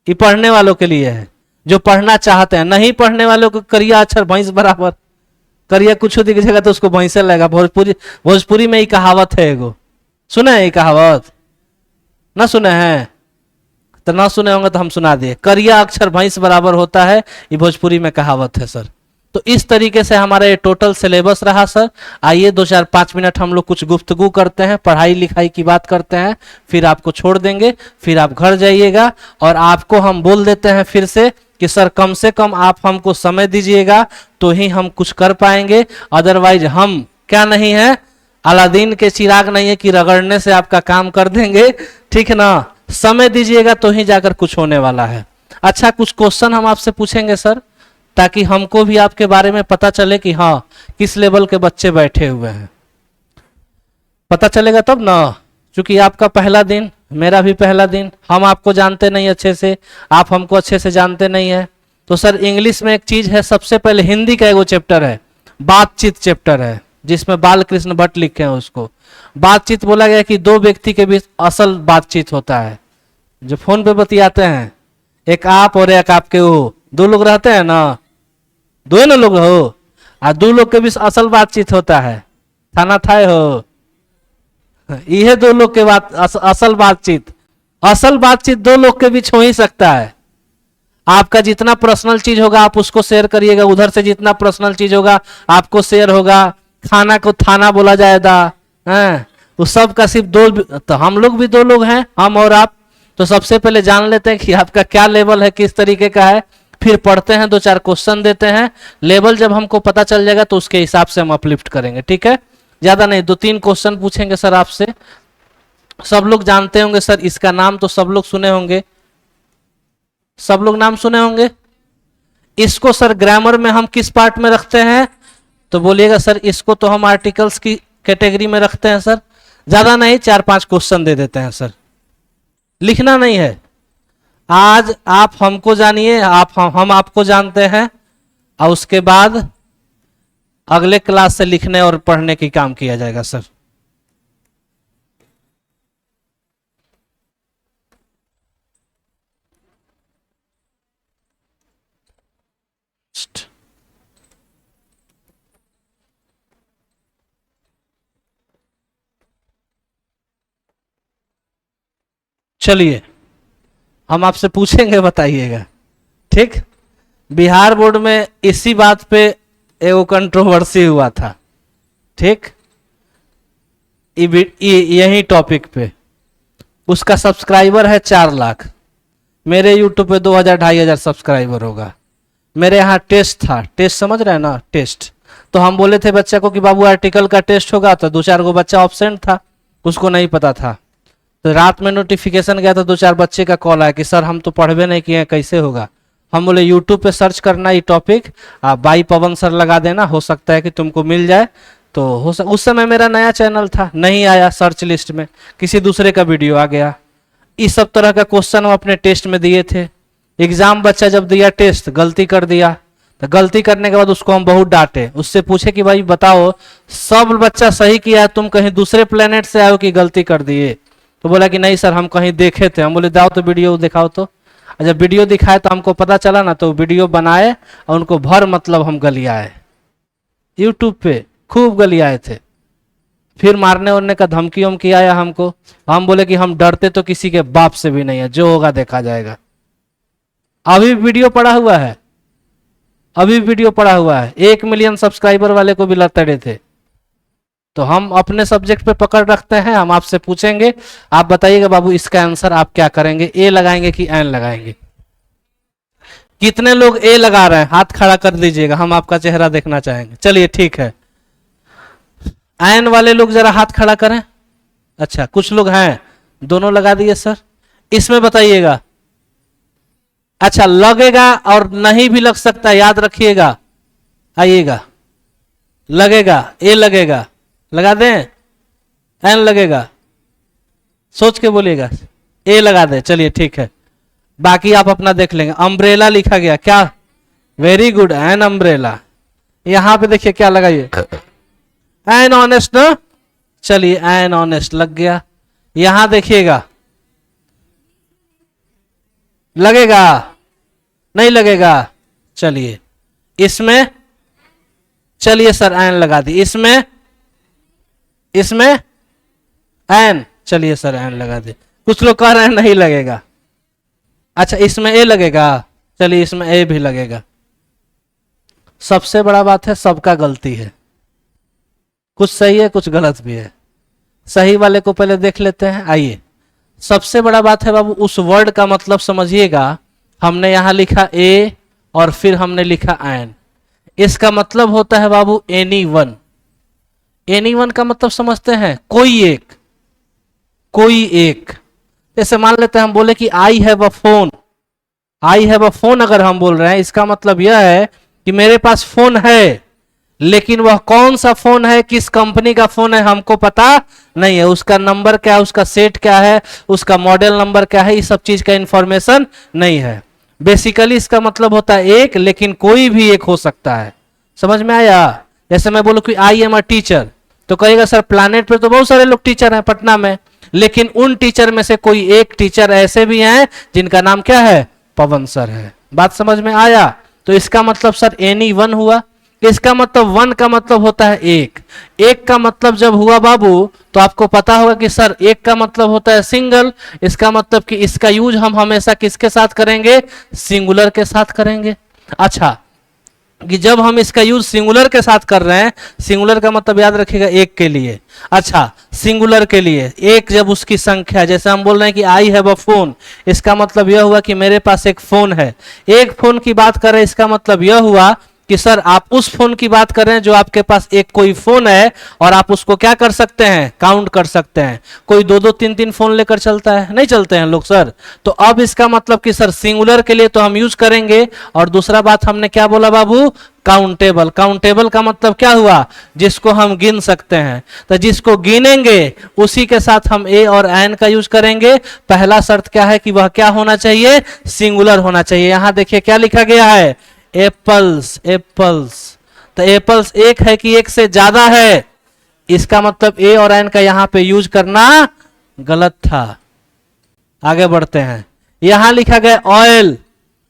ये पढ़ने वालों के लिए है जो पढ़ना चाहते हैं। नहीं पढ़ने वालों को करिया अक्षर भैंस बराबर, करिया कुछ दिखेगा तो उसको भैंसे लगेगा। भोजपुरी में ही कहावत है एगो, सुने है ये कहावत? ना सुने हैं तो ना सुने होंगे तो हम सुना दिए, करिया अक्षर भैंस बराबर होता है, ये भोजपुरी में कहावत है सर। तो इस तरीके से हमारा ये टोटल सिलेबस रहा सर। आइए 2-4-5 मिनट हम लोग कुछ गुफ्तगू करते हैं, पढ़ाई लिखाई की बात करते हैं, फिर आपको छोड़ देंगे, फिर आप घर जाइएगा। और आपको हम बोल देते हैं फिर से कि सर कम से कम आप हमको समय दीजिएगा तो ही हम कुछ कर पाएंगे, अदरवाइज हम क्या नहीं है, अलादीन के चिराग नहीं है कि रगड़ने से आपका काम कर देंगे, ठीक है ना। समय दीजिएगा तो ही जाकर कुछ होने वाला है। अच्छा, कुछ क्वेश्चन हम आपसे पूछेंगे सर, ताकि हमको भी आपके बारे में पता चले कि हाँ किस लेवल के बच्चे बैठे हुए हैं। पता चलेगा तब ना, क्योंकि आपका पहला दिन, मेरा भी पहला दिन, हम आपको जानते नहीं अच्छे से, आप हमको अच्छे से जानते नहीं है। तो सर इंग्लिश में एक चीज है, सबसे पहले हिंदी का एगो चैप्टर है, बातचीत चैप्टर है, जिसमें बालकृष्ण भट्ट लिखे हैं उसको। बातचीत बोला गया कि 2 व्यक्ति के बीच असल बातचीत होता है। जो फोन पे बतियाते हैं, एक आप और एक आपके वो 2 लोग रहते हैं ना, 2 ना लोग हो, और 2 लोग के बीच असल बातचीत होता है, थाना थाए हो, यह 2 लोग के बात असल बातचीत 2 लोग के बीच हो ही सकता है। आपका जितना पर्सनल चीज होगा आप उसको शेयर करिएगा, उधर से जितना पर्सनल चीज होगा आपको शेयर होगा। खाना को थाना बोला जाएगा, हैं वो सब का सिर्फ 2, तो हम लोग भी 2 लोग हैं, हम और आप। तो सबसे पहले जान लेते हैं कि आपका क्या लेवल है, किस तरीके का है, फिर पढ़ते हैं, 2-4 क्वेश्चन देते हैं। लेवल जब हमको पता चल जाएगा तो उसके हिसाब से हम अपलिफ्ट करेंगे, ठीक है। ज्यादा नहीं, 2-3 क्वेश्चन पूछेंगे सर आपसे। सब लोग जानते होंगे सर, इसका नाम तो सब लोग सुने होंगे, सब लोग नाम सुने होंगे। इसको सर ग्रामर में हम किस पार्ट में रखते हैं, तो बोलिएगा सर इसको तो हम आर्टिकल्स की कैटेगरी में रखते हैं सर। ज्यादा नहीं, 4-5 क्वेश्चन दे देते हैं सर, लिखना नहीं है। आज आप हमको जानिए, हम आपको जानते हैं, और उसके बाद अगले क्लास से लिखने और पढ़ने की काम किया जाएगा सर। चलिए हम आपसे पूछेंगे, बताइएगा, ठीक। बिहार बोर्ड में इसी बात पे एगो कंट्रोवर्सी हुआ था, ठीक, यही टॉपिक पे। उसका सब्सक्राइबर है 4 लाख, मेरे यूट्यूब पे 2000-2500 सब्सक्राइबर होगा। मेरे यहाँ टेस्ट था, टेस्ट समझ रहे हैं ना, टेस्ट तो हम बोले थे बच्चा को कि बाबू आर्टिकल का टेस्ट होगा, तो 2-4 गो बच्चा ऑब्सेंट था, उसको नहीं पता था। तो रात में नोटिफिकेशन गया तो 2-4 बच्चे का कॉल आया कि सर हम तो पढ़वे नहीं किए, कैसे होगा। हम बोले यूट्यूब पे सर्च करना ये टॉपिक, आप बाई पवन सर लगा देना, हो सकता है कि तुमको मिल जाए। तो उस समय मेरा नया चैनल था, नहीं आया सर्च लिस्ट में, किसी दूसरे का वीडियो आ गया। इस सब तरह का क्वेश्चन हम अपने टेस्ट में दिए थे। एग्जाम बच्चा जब दिया टेस्ट, गलती कर दिया, तो गलती करने के बाद उसको हम बहुत डांटे, उससे पूछे कि भाई बताओ सब बच्चा सही किया, तुम कहीं दूसरे प्लेनेट से आए हो कि गलती कर दिए। तो बोला कि नहीं सर हम कहीं देखे थे। हम बोले जाओ तो वीडियो दिखाओ। तो जब वीडियो दिखाए तो हमको पता चला ना, तो वीडियो बनाए और उनको भर मतलब हम गलियाए, यूट्यूब पे खूब गलियाए थे। फिर मारने उड़ने का धमकी वमकी आया हमको। हम बोले कि हम डरते तो किसी के बाप से भी नहीं है, जो होगा देखा जाएगा। अभी वीडियो पड़ा हुआ है, अभी वीडियो पड़ा हुआ है, 1 मिलियन सब्सक्राइबर वाले को भी लतड़े थे। तो हम अपने सब्जेक्ट पे पकड़ रखते हैं। हम आपसे पूछेंगे, आप बताइएगा बाबू इसका आंसर आप क्या करेंगे, ए लगाएंगे कि एन लगाएंगे। कितने लोग ए लगा रहे हैं, हाथ खड़ा कर दीजिएगा, हम आपका चेहरा देखना चाहेंगे। चलिए ठीक है, एन वाले लोग जरा हाथ खड़ा करें। अच्छा कुछ लोग हैं, दोनों लगा दिए सर। इसमें बताइएगा। अच्छा लगेगा और नहीं भी लग सकता, याद रखिएगा। आइएगा, लगेगा, ए लगेगा, लगा दें, एन लगेगा, सोच के बोलिएगा। ए लगा दे, चलिए ठीक है, बाकी आप अपना देख लेंगे। अम्ब्रेला लिखा गया क्या, वेरी गुड, एन अम्ब्रेला। यहां पे देखिए क्या लगाइए, एन ऑनेस्ट ना, चलिए एन ऑनेस्ट लग गया। यहां देखिएगा, लगेगा नहीं लगेगा, चलिए इसमें, चलिए सर एन लगा दी, इसमें एन, चलिए सर एन लगा दी। कुछ लोग कह रहे हैं नहीं लगेगा। अच्छा इसमें ए लगेगा, चलिए इसमें ए भी लगेगा। सबसे बड़ा बात है सबका गलती है, कुछ सही है कुछ गलत भी है। सही वाले को पहले देख लेते हैं। आइए, सबसे बड़ा बात है बाबू उस वर्ड का मतलब समझिएगा। हमने यहां लिखा ए और फिर हमने लिखा एन, इसका मतलब होता है बाबू एनी वन। एनी वन का मतलब समझते हैं, कोई एक, कोई एक। जैसे मान लेते हैं हम बोले कि I have a phone, I have a phone अगर हम बोल रहे हैं, इसका मतलब यह है कि मेरे पास फोन है, लेकिन वह कौन सा फोन है, किस कंपनी का फोन है हमको पता नहीं है। उसका नंबर क्या है, उसका सेट क्या है, उसका मॉडल नंबर क्या है, इस सब चीज का इंफॉर्मेशन नहीं है। बेसिकली इसका मतलब होता है एक, लेकिन कोई भी एक हो सकता है। समझ में आया। जैसे मैं बोलूं कि आई एम अ टीचर, तो कहेगा सर प्लैनेट पे तो बहुत सारे लोग टीचर हैं पटना में, लेकिन उन टीचर में से कोई एक टीचर ऐसे भी हैं जिनका नाम क्या है, पवन सर है। बात समझ में आया। तो इसका मतलब सर एनी वन हुआ। इसका मतलब वन का मतलब होता है एक। एक का मतलब जब हुआ बाबू तो आपको पता होगा कि सर एक का मतलब होता है सिंगल। इसका मतलब कि इसका यूज हम हमेशा किसके साथ करेंगे, सिंगुलर के साथ करेंगे। अच्छा कि जब हम इसका यूज सिंगुलर के साथ कर रहे हैं, सिंगुलर का मतलब याद रखिएगा एक के लिए। अच्छा सिंगुलर के लिए एक जब उसकी संख्या, जैसे हम बोल रहे हैं कि आई हैव अ फोन, इसका मतलब यह हुआ कि मेरे पास एक फोन है। एक फोन की बात कर रहे हैं, इसका मतलब यह हुआ कि सर आप उस फोन की बात कर रहे हैं जो आपके पास एक कोई फोन है और आप उसको क्या कर सकते हैं, काउंट कर सकते हैं। कोई 2-2 3-3 फोन लेकर चलता है, नहीं चलते हैं लोग सर। तो अब इसका मतलब कि सर सिंगुलर के लिए तो हम यूज करेंगे। और दूसरा बात हमने क्या बोला बाबू, काउंटेबल। काउंटेबल का मतलब क्या हुआ, जिसको हम गिन सकते हैं। तो जिसको गिनेंगे उसी के साथ हम ए और एन का यूज करेंगे। पहला शर्त क्या है कि वह क्या होना चाहिए, सिंगुलर होना चाहिए। यहां देखिए क्या लिखा गया है, एप्पल्स, एप्पल्स। तो एप्पल्स एक है कि एक से ज्यादा है, इसका मतलब ए और एन का यहां पे यूज करना गलत था। आगे बढ़ते हैं। यहां लिखा गया ऑयल,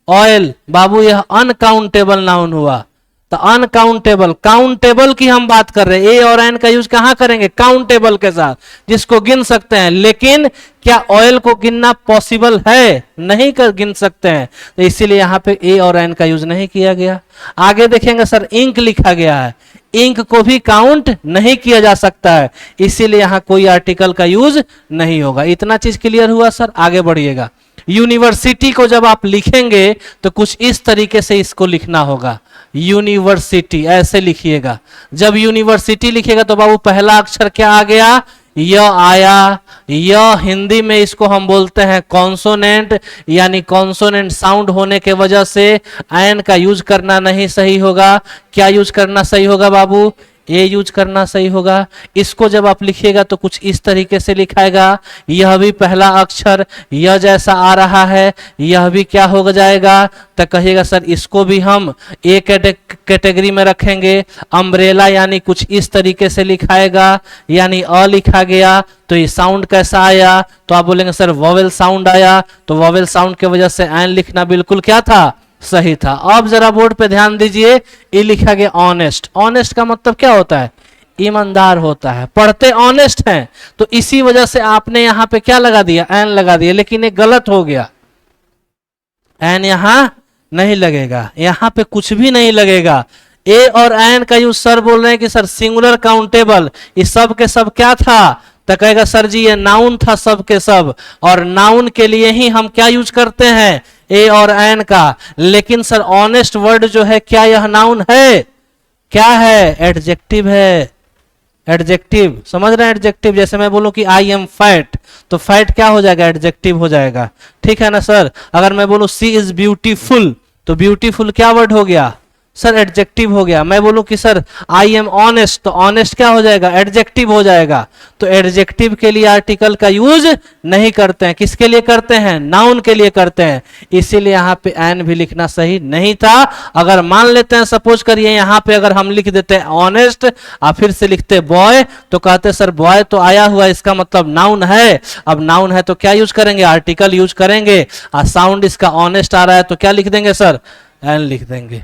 ऑयल बाबू यह अनकाउंटेबल नाउन हुआ। तो अनकाउंटेबल, काउंटेबल की हम बात कर रहे हैं। ए और एन का यूज कहां करेंगे, काउंटेबल के साथ, जिसको गिन सकते हैं। लेकिन क्या ऑयल को गिनना पॉसिबल है, नहीं कर गिन सकते हैं, तो इसीलिए यहां पे ए और एन का यूज नहीं किया गया। आगे देखेंगे सर इंक लिखा गया है, इंक को भी काउंट नहीं किया जा सकता है, इसीलिए यहां कोई आर्टिकल का यूज नहीं होगा। इतना चीज क्लियर हुआ सर। आगे बढ़िएगा। यूनिवर्सिटी को जब आप लिखेंगे तो कुछ इस तरीके से इसको लिखना होगा। यूनिवर्सिटी, ऐसे लिखिएगा। जब यूनिवर्सिटी लिखिएगा तो बाबू पहला अक्षर क्या आ गया, य आया। य हिंदी में इसको हम बोलते हैं कॉन्सोनेंट, यानी कॉन्सोनेंट साउंड होने के वजह से एन का यूज करना नहीं सही होगा। क्या यूज करना सही होगा बाबू, ए यूज करना सही होगा। इसको जब आप लिखिएगा तो कुछ इस तरीके से लिखाएगा, यह भी पहला अक्षर यह जैसा आ रहा है, यह भी क्या हो जाएगा, तो कहिएगा सर इसको भी हम ए कैटेगरी में रखेंगे। अम्ब्रेला यानी कुछ इस तरीके से लिखाएगा, यानी अ लिखा गया तो ये साउंड कैसा आया, तो आप बोलेंगे सर वॉवेल साउंड आया, तो वॉवेल साउंड की वजह से एन लिखना बिल्कुल क्या था, सही था। अब जरा बोर्ड पे ध्यान दीजिए, ये लिखा गया ऑनेस्ट। ऑनेस्ट का मतलब क्या होता है, ईमानदार होता है। पढ़ते ऑनेस्ट हैं तो इसी वजह से आपने यहां पे क्या लगा दिया, एन लगा दिया, लेकिन ये गलत हो गया। एन यहां नहीं लगेगा, यहां पे कुछ भी नहीं लगेगा। ए और एन का यूज सर बोल रहे हैं कि सर सिंगुलर काउंटेबल, ये सब के सब क्या था, तो कहेगा सर जी ये नाउन था सब के सब, और नाउन के लिए ही हम क्या यूज करते हैं, ए और एन का। लेकिन सर ऑनेस्ट वर्ड जो है क्या यह नाउन है, क्या है, एडजेक्टिव है। एडजेक्टिव समझ रहे हैं, एडजेक्टिव जैसे मैं बोलूं कि आई एम फैट, तो फैट क्या हो जाएगा, एडजेक्टिव हो जाएगा, ठीक है ना सर। अगर मैं बोलूं सी इज ब्यूटीफुल, तो ब्यूटीफुल क्या वर्ड हो गया सर, एडजेक्टिव हो गया। मैं बोलूं कि सर आई एम ऑनेस्ट, तो ऑनेस्ट क्या हो जाएगा, एडजेक्टिव हो जाएगा। तो एडजेक्टिव के लिए आर्टिकल का यूज नहीं करते हैं, किसके लिए करते हैं, नाउन के लिए करते हैं। इसीलिए यहां पे एन भी लिखना सही नहीं था। अगर मान लेते हैं सपोज करिए यहां पे अगर हम लिख देते हैं ऑनेस्ट और फिर से लिखते बॉय, तो कहते सर बॉय तो आया हुआ, इसका मतलब नाउन है। अब नाउन है तो क्या यूज करेंगे, आर्टिकल यूज करेंगे, और साउंड इसका ऑनेस्ट आ रहा है तो क्या लिख देंगे सर, एन लिख देंगे।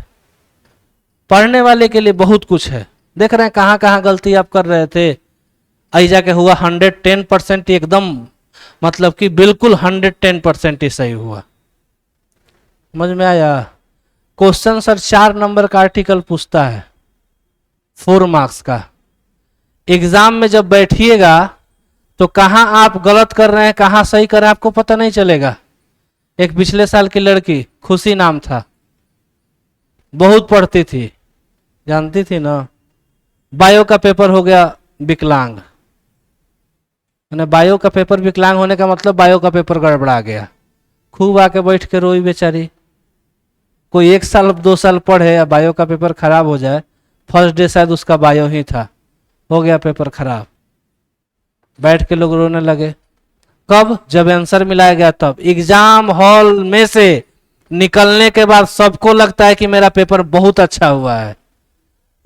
पढ़ने वाले के लिए बहुत कुछ है। देख रहे हैं कहां कहां गलती आप कर रहे थे, ऐजा के हुआ 110% एकदम, मतलब कि बिल्कुल 110% ही सही हुआ। समझ में आया। क्वेश्चन सर 4 नंबर का आर्टिकल पूछता है, 4 मार्क्स का। एग्जाम में जब बैठिएगा तो कहां आप गलत कर रहे हैं कहां सही कर रहे हैं आपको पता नहीं चलेगा। एक पिछले साल की लड़की, खुशी नाम था, बहुत पढ़ती थी, जानती थी ना। बायो का पेपर हो गया विकलांग, बायो का पेपर विकलांग होने का मतलब बायो का पेपर गड़बड़ा गया। खूब आके बैठ के रोई बेचारी। कोई 1 साल 2 साल पढ़े या बायो का पेपर खराब हो जाए, फर्स्ट डे शायद उसका बायो ही था, हो गया पेपर खराब, बैठ के लोग रोने लगे। कब, जब आंसर मिलाया गया तब। एग्जाम हॉल में से निकलने के बाद सबको लगता है कि मेरा पेपर बहुत अच्छा हुआ है।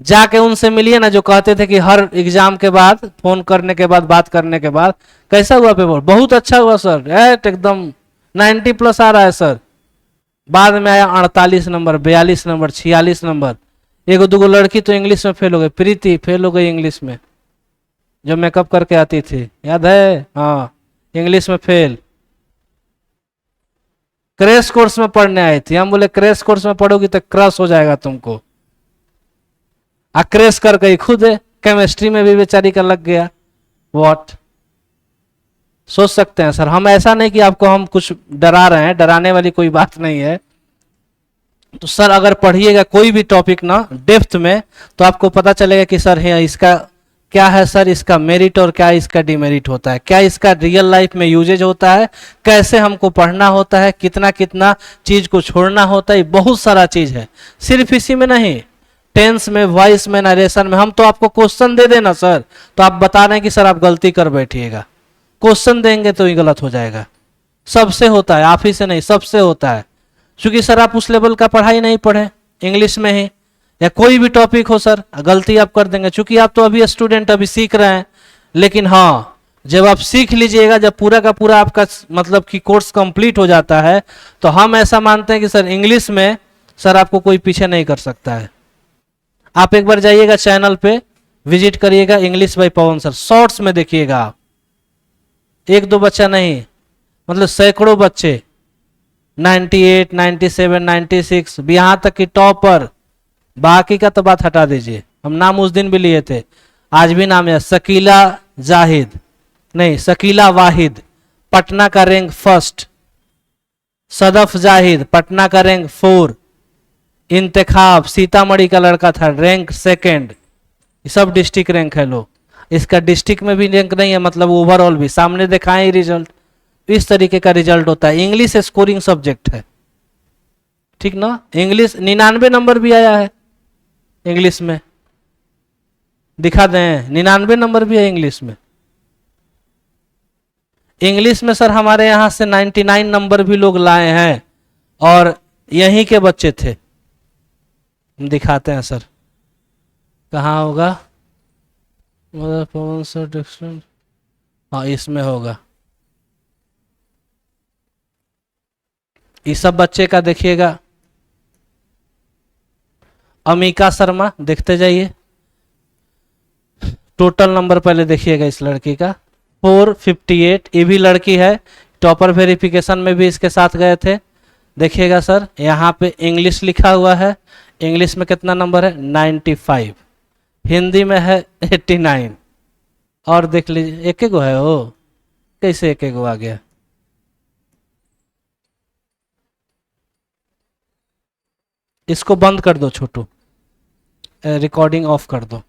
जाके उनसे मिलिए ना जो कहते थे कि हर एग्जाम के बाद फोन करने के बाद बात करने के बाद, कैसा हुआ पेपर, बहुत अच्छा हुआ सर, एकदम 90+ आ रहा है सर। बाद में आया 48 नंबर, 42 नंबर, 46 नंबर। एगो दूगो लड़की तो इंग्लिश में फेल हो गई, प्रीति फेल हो गई इंग्लिश में, जो मेकअप करके आती थी, याद है, हाँ इंग्लिश में फेल। क्रैश कोर्स में पढ़ने आई थी, हम बोले क्रैश कोर्स में पढ़ोगी तो क्रश हो जाएगा तुमको, क्रैश कर गई खुद है। केमिस्ट्री में भी बेचारी का लग गया। व्हाट, सोच सकते हैं सर। हम ऐसा नहीं कि आपको हम कुछ डरा रहे हैं, डराने वाली कोई बात नहीं है। तो सर अगर पढ़िएगा कोई भी टॉपिक ना डेप्थ में, तो आपको पता चलेगा कि सर है इसका क्या है सर, इसका मेरिट और क्या इसका डिमेरिट होता है, क्या इसका रियल लाइफ में यूजेज होता है, कैसे हमको पढ़ना होता है, कितना कितना चीज को छोड़ना होता है, बहुत सारा चीज है। सिर्फ इसी में नहीं, टेंस में, वॉइस में, नरेशन में। हम तो आपको क्वेश्चन दे देना सर, तो आप बता रहे हैं कि सर आप गलती कर बैठिएगा। क्वेश्चन देंगे तो ही गलत हो जाएगा। सबसे होता है, आप ही से नहीं, सबसे होता है। क्योंकि सर आप उस लेवल का पढ़ाई नहीं पढ़े, इंग्लिश में ही या कोई भी टॉपिक हो सर, गलती आप कर देंगे। क्योंकि आप तो अभी स्टूडेंट, अभी सीख रहे हैं। लेकिन हाँ, जब आप सीख लीजिएगा, जब पूरा का पूरा आपका मतलब कि कोर्स कंप्लीट हो जाता है, तो हम ऐसा मानते हैं कि सर इंग्लिश में सर आपको कोई पीछे नहीं कर सकता है। आप एक बार जाइएगा चैनल पे, विजिट करिएगा, English by Pawan sir, shorts में देखिएगा आप। 1-2 बच्चा नहीं, मतलब सैकड़ों बच्चे, 98, 97, 96, यहां तक कि टॉपर। बाकी का तो बात हटा दीजिए, हम नाम उस दिन भी लिए थे, आज भी नाम है। शकीला जाहिद, नहीं शकीला वाहिद, पटना का रैंक 1। सदफ जाहिद, पटना का रैंक 4। इंतखाब सीतामढ़ी का लड़का था, रैंक सेकंड। ये सब डिस्ट्रिक्ट रैंक है लो। इसका डिस्ट्रिक्ट में भी रैंक नहीं है, मतलब ओवरऑल भी सामने दिखाए ही रिजल्ट। इस तरीके का रिजल्ट होता है। इंग्लिश स्कोरिंग सब्जेक्ट है, ठीक ना। इंग्लिश 99 नंबर भी आया है इंग्लिश में, दिखा दें 99 नंबर भी है इंग्लिश में। इंग्लिश में सर हमारे यहां से 99 नंबर भी लोग लाए हैं और यहीं के बच्चे थे। दिखाते हैं सर, कहाँ होगा, मतलब पवन सर डिस्टेंस, हाँ इसमें होगा। इस सब बच्चे का देखिएगा, अमिका शर्मा, देखते जाइए। टोटल नंबर पहले देखिएगा इस लड़की का 458। ये भी लड़की है, टॉपर वेरिफिकेशन में भी इसके साथ गए थे। देखिएगा सर, यहाँ पे इंग्लिश लिखा हुआ है। इंग्लिश में कितना नंबर है, 95। हिंदी में है 89। और देख लीजिए, एक एक गो है वो, कैसे एक एक गो आ गया। इसको बंद कर दो छोटू, रिकॉर्डिंग ऑफ कर दो।